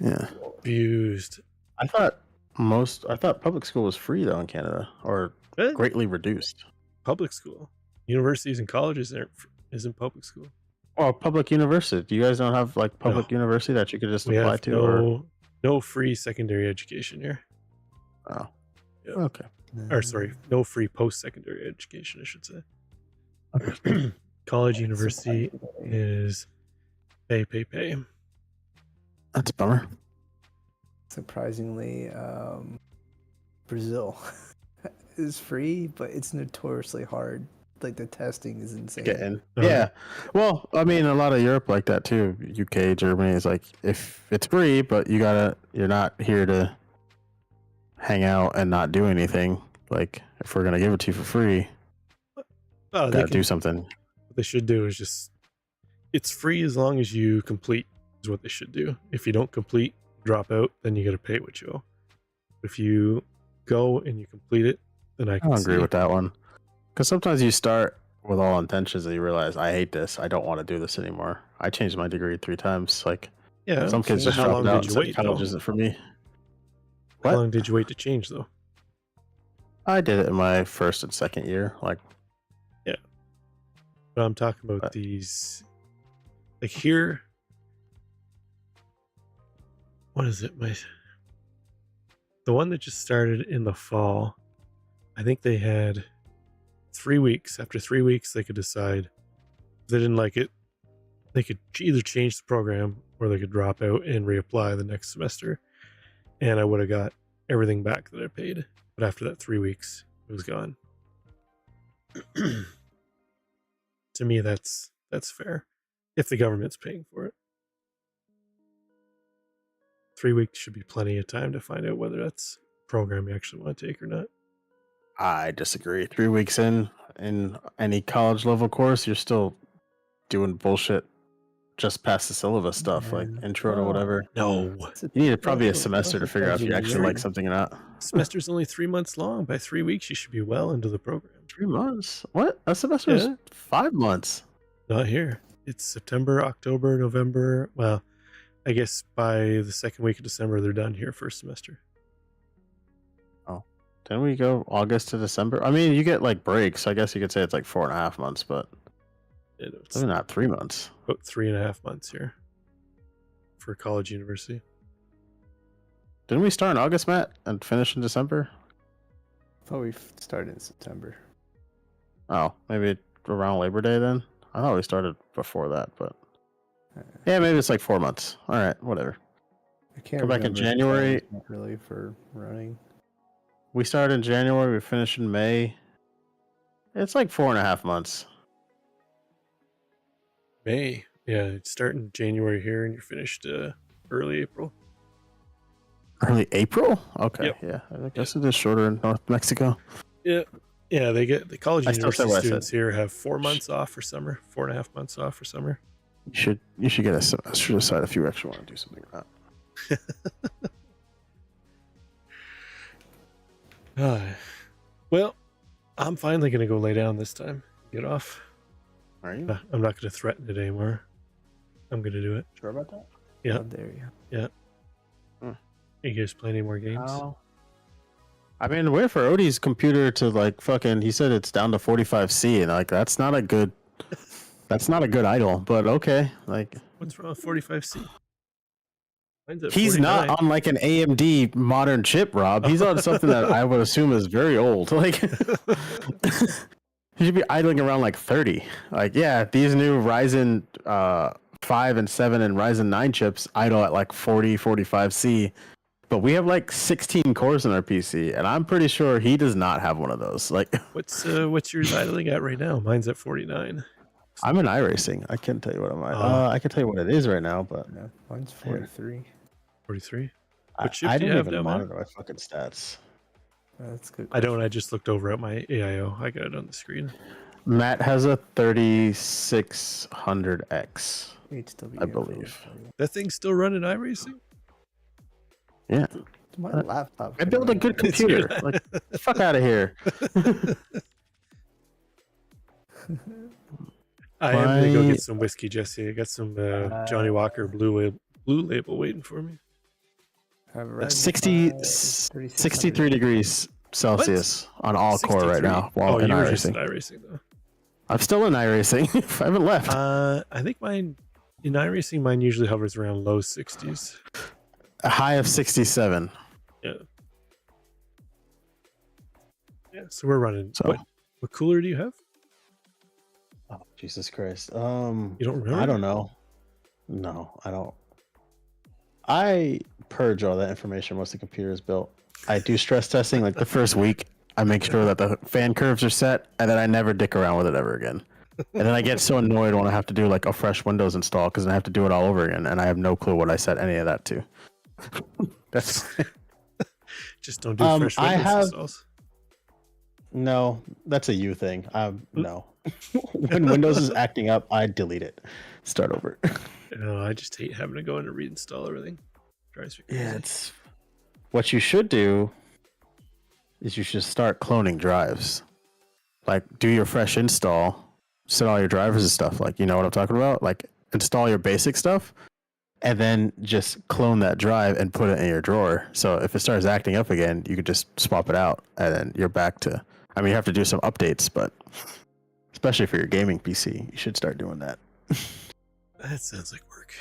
Speaker 5: Yeah.
Speaker 1: Abused.
Speaker 5: I thought public school was free though in Canada, or
Speaker 1: Eh,
Speaker 5: greatly reduced.
Speaker 1: Public school. Universities and colleges isn't public school.
Speaker 5: Well, public university. Do you guys don't have like public university that you could just
Speaker 1: We
Speaker 5: apply
Speaker 1: have
Speaker 5: to? Or
Speaker 1: no free secondary education here.
Speaker 5: oh,
Speaker 1: Yeah.
Speaker 5: okay.
Speaker 1: Or sorry, no free post-secondary education, I should say. College, university is pay.
Speaker 5: That's a bummer.
Speaker 7: Surprisingly, Brazil is free, but it's notoriously hard. Like the testing is insane.
Speaker 5: Get in.
Speaker 1: Uh-huh.
Speaker 5: Yeah. Well, I mean, a lot of Europe like that too. UK, Germany is like, if it's free, but you're not here to hang out and not do anything. Like, if we're gonna give it to you for free,
Speaker 1: Oh,
Speaker 5: gotta do something.
Speaker 1: What they should do is just, it's free as long as you complete, is what they should do. If you don't complete, drop out, then you got to pay what you owe. If you go and you complete it, then I can
Speaker 5: I agree
Speaker 1: see.
Speaker 5: with that one. Because sometimes you start with all intentions and you realize, I hate this. I don't want to do this anymore. I changed my degree 3 times. Like,
Speaker 1: Yeah.
Speaker 5: some kids just
Speaker 1: How
Speaker 5: dropped
Speaker 1: long
Speaker 5: out
Speaker 1: did
Speaker 5: and
Speaker 1: you
Speaker 5: said
Speaker 1: wait,
Speaker 5: college
Speaker 1: though?
Speaker 5: isn't for me.
Speaker 1: How
Speaker 5: What?
Speaker 1: long did you wait to change, though?
Speaker 5: I did it in my first and second year. Like,
Speaker 1: But I'm talking about
Speaker 5: But-
Speaker 1: these, like here. What is it? The one that just started in the fall. I think they had 3 weeks. After 3 weeks, they could decide if they didn't like it. They could either change the program or they could drop out and reapply the next semester. And I would have got everything back that I paid. But after that 3 weeks, it was gone. To me, that's fair if the government's paying for it. 3 weeks should be plenty of time to find out whether that's a program you actually want to take or not.
Speaker 5: I disagree. 3 weeks in any college level course, you're still doing bullshit just past the syllabus stuff, like
Speaker 7: Man.
Speaker 5: intro to whatever.
Speaker 1: No,
Speaker 5: You need probably a semester to figure out if you actually like something or not.
Speaker 1: semester's only 3 months long. By 3 weeks, you should be well into the program.
Speaker 5: 3 months? What? A semester is
Speaker 1: Yeah.
Speaker 5: 5 months.
Speaker 1: Not here. It's September, October, November. Well, I guess by the second week of December, they're done here first semester.
Speaker 5: Didn't we go August to December? I mean, you get like breaks. I guess you could say it's like 4.5 months, but
Speaker 1: It's
Speaker 5: maybe not 3 months.
Speaker 1: about 3.5 months here for college university.
Speaker 5: Didn't we start in August, Matt, and finish in December?
Speaker 7: I thought we started in September.
Speaker 5: Oh, maybe around Labor Day then? I thought we started before that, but yeah, maybe it's like 4 months. All right, whatever.
Speaker 7: I can't
Speaker 5: Come back in
Speaker 7: remember
Speaker 5: January.
Speaker 7: times, not really for running.
Speaker 5: We started in January, we finished in May. It's like 4.5 months.
Speaker 1: May. Yeah, it's starting January here and you're finished early April.
Speaker 5: Early April? Okay,
Speaker 1: Yep.
Speaker 5: yeah. I guess it is shorter in North Mexico.
Speaker 1: Yeah. Yeah, they get the college
Speaker 5: I still say
Speaker 1: university
Speaker 5: what I
Speaker 1: students here have 4 months off for summer, 4.5 months off for summer.
Speaker 5: You should get a semester aside if you actually want to do something like that.
Speaker 1: Well, I'm finally going to go lay down this time. Get off.
Speaker 5: Are you
Speaker 1: I'm not going to threaten it anymore. I'm going to do it.
Speaker 5: sure about that?
Speaker 1: Yeah.
Speaker 7: Oh, there you go.
Speaker 1: You guys play any more games?
Speaker 5: I mean, wait for Odie's computer to like fucking. He said it's down to 45C, and like that's not a good idle. But okay, like
Speaker 1: What's wrong with 45C? Mine's at
Speaker 5: he's
Speaker 1: 49.
Speaker 5: not on like an AMD modern chip, Rob. He's on something that I would assume is very old. Like he should be idling around like 30. Like yeah, these new Ryzen 5 and 7 and Ryzen 9 chips idle at like 40, 45C. but we have like 16 cores in our PC, and I'm pretty sure he does not have one of those. Like,
Speaker 1: what's yours idling at right now? Mine's at 49.
Speaker 5: I'm in iRacing. I can't tell you what I'm at. I can tell you what it is right now, but
Speaker 7: Yeah, mine's 43.
Speaker 1: 43.
Speaker 5: I
Speaker 1: What shift do you
Speaker 5: didn't
Speaker 1: have
Speaker 5: even
Speaker 1: now,
Speaker 5: monitor
Speaker 1: Matt?
Speaker 5: my fucking stats.
Speaker 7: That's good.
Speaker 1: I don't. I just looked over at my AIO. I got it on the screen.
Speaker 5: Matt has a 3600X,
Speaker 7: HW
Speaker 5: I believe.
Speaker 1: That thing's still running iRacing?
Speaker 5: Yeah.
Speaker 7: My laptop.
Speaker 5: I built a good computer. Like, fuck out of here.
Speaker 1: I am gonna go get some whiskey, Jesse. I got some Johnny Walker blue label waiting for me.
Speaker 5: 63 degrees Celsius on all core right now. While in
Speaker 1: you were just in
Speaker 5: iRacing.
Speaker 1: iRacing though.
Speaker 5: I'm still in iRacing. I haven't left.
Speaker 1: I think mine in iRacing, mine usually hovers around low 60s.
Speaker 5: A high of 67.
Speaker 1: Yeah. Yeah. So we're running.
Speaker 5: So,
Speaker 1: What cooler do you have?
Speaker 5: oh, Jesus Christ.
Speaker 1: You don't remember?
Speaker 5: I don't know. No, I don't. I purge all that information once the computer is built. I do stress testing like the first week. I make sure that the fan curves are set, and then I never dick around with it ever again. And then I get so annoyed when I have to do like a fresh Windows install because I have to do it all over again, and I have no clue what I set any of that to. That's
Speaker 1: just don't do fresh Windows installs.
Speaker 5: No, that's a you thing. No. When Windows is acting up, I delete it. Start over.
Speaker 1: No, I just hate having to go in and reinstall everything. Drives me crazy.
Speaker 5: Yeah, it's what you should do is you should start cloning drives. Like, do your fresh install, set all your drivers and stuff. Like, you know what I'm talking about? Like, install your basic stuff, and then just clone that drive and put it in your drawer. So if it starts acting up again, you could just swap it out, and then you're back to. I mean, you have to do some updates, but especially for your gaming PC, you should start doing that.
Speaker 1: That sounds like work.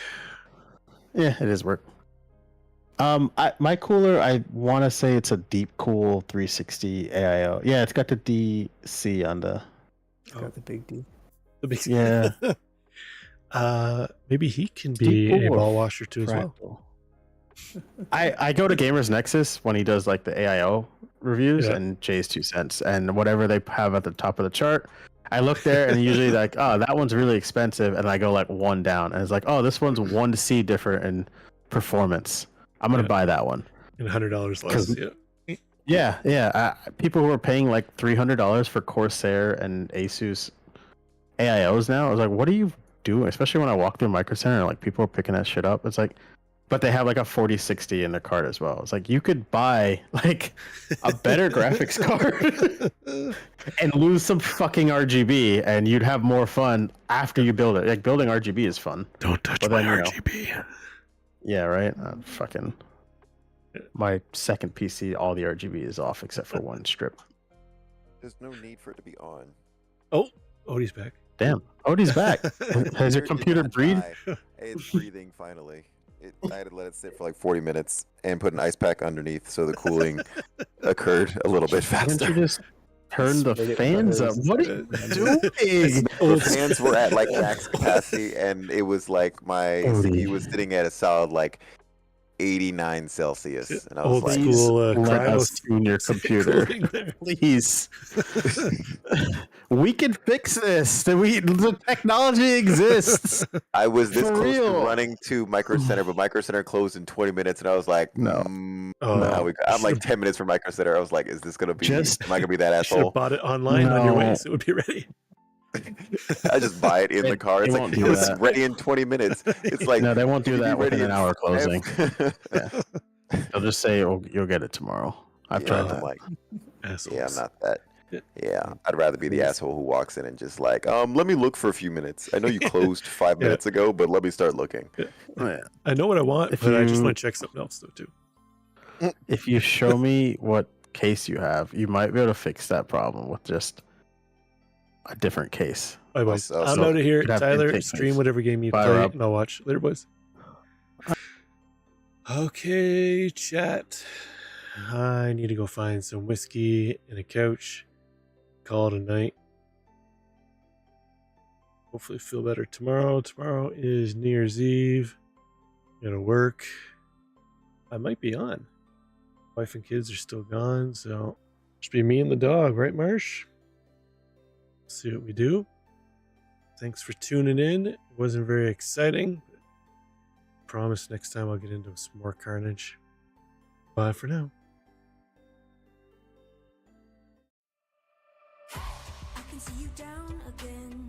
Speaker 5: Yeah, it is work. My cooler, I want to say it's a Deep Cool 360 AIO. Yeah, it's got the DC on the.
Speaker 7: It's got the big D.
Speaker 1: The big
Speaker 5: Yeah.
Speaker 1: Maybe he can be a ball washer too as well.
Speaker 5: I go to Gamers Nexus when he does like the AIO reviews and Jay's 2 cents and whatever they have at the top of the chart. I look there and usually like, oh, that one's really expensive, and I go like one down, and it's like, oh, this one's 1C different in performance. I'm gonna buy that one.
Speaker 1: And $100 less.
Speaker 5: Yeah. People who are paying like $300 for Corsair and Asus AIOs now, I was like, what are you doing? Especially when I walk through Micro Center, like people are picking that shit up. It's like, but they have like a 4060 in their cart as well. It's like you could buy like a better graphics card and lose some fucking RGB, and you'd have more fun after you build it. Like building RGB is fun.
Speaker 1: Don't touch my RGB.
Speaker 5: Yeah, right. Fucking my second PC, all the RGB is off except for one strip.
Speaker 8: There's no need for it to be on.
Speaker 1: Oh, Odie's back.
Speaker 5: Damn, Odie's back. Has your computer breathe?
Speaker 8: It's breathing finally. I had to let it sit for like 40 minutes and put an ice pack underneath so the cooling occurred a little bit faster.
Speaker 5: Why don't you just turn the fans up? What are you doing?
Speaker 8: The fans were at like max capacity, and it was like my CPU was sitting at a solid like 89 Celsius, and I was
Speaker 1: old
Speaker 8: like,
Speaker 1: school
Speaker 5: let us tune your computer, please. We can fix this. The technology exists.
Speaker 8: I was this
Speaker 5: For
Speaker 8: close
Speaker 5: real.
Speaker 8: to running to Micro Center, but Micro Center closed in 20 minutes, and I was like,
Speaker 5: No.
Speaker 8: I'm like 10 minutes from Micro Center. I was like, is this gonna be? Am I gonna be that
Speaker 1: Should have
Speaker 8: asshole?
Speaker 1: bought it online on your way
Speaker 5: No.
Speaker 1: so it would be ready.
Speaker 8: I just buy it in the car. It's
Speaker 5: They
Speaker 8: like
Speaker 5: won't
Speaker 8: it
Speaker 5: do
Speaker 8: was
Speaker 5: that.
Speaker 8: ready in 20 minutes. It's like
Speaker 5: No, they won't do
Speaker 8: "Can you
Speaker 5: that
Speaker 8: be
Speaker 5: within
Speaker 8: ready
Speaker 5: an
Speaker 8: in
Speaker 5: hour closing.
Speaker 8: 5?"
Speaker 5: Yeah. They'll just say, "Oh, you'll get it tomorrow." I've tried
Speaker 8: I'm
Speaker 5: that.
Speaker 8: like,
Speaker 1: Assholes.
Speaker 8: yeah, I'm not that.
Speaker 1: Yeah.
Speaker 8: Yeah, I'd rather be the asshole who walks in and just like, let me look for a few minutes. I know you closed 5 minutes ago, but let me start looking.
Speaker 5: Yeah.
Speaker 1: I know what I want,
Speaker 5: If
Speaker 1: but I just
Speaker 5: you-
Speaker 1: want to check something else though too.
Speaker 5: If you show me what case you have, you might be able to fix that problem with just a different case.
Speaker 1: Bye, boys.
Speaker 8: Also-
Speaker 1: I'm out of here.
Speaker 5: Could have
Speaker 1: Tyler,
Speaker 5: intake
Speaker 1: stream
Speaker 5: things.
Speaker 1: whatever game you
Speaker 5: Bye,
Speaker 1: play,
Speaker 5: Rob.
Speaker 1: and I'll watch. Later, boys. Okay, chat. I need to go find some whiskey and a couch. Call it a night. Hopefully feel better tomorrow. Tomorrow is New Year's Eve. Gonna work. I might be on. Wife and kids are still gone, so just be me and the dog, right, Marsh? See what we do. Thanks for tuning in. It wasn't very exciting, but I promise next time I'll get into some more carnage. Bye for now.
Speaker 9: I can see you down again.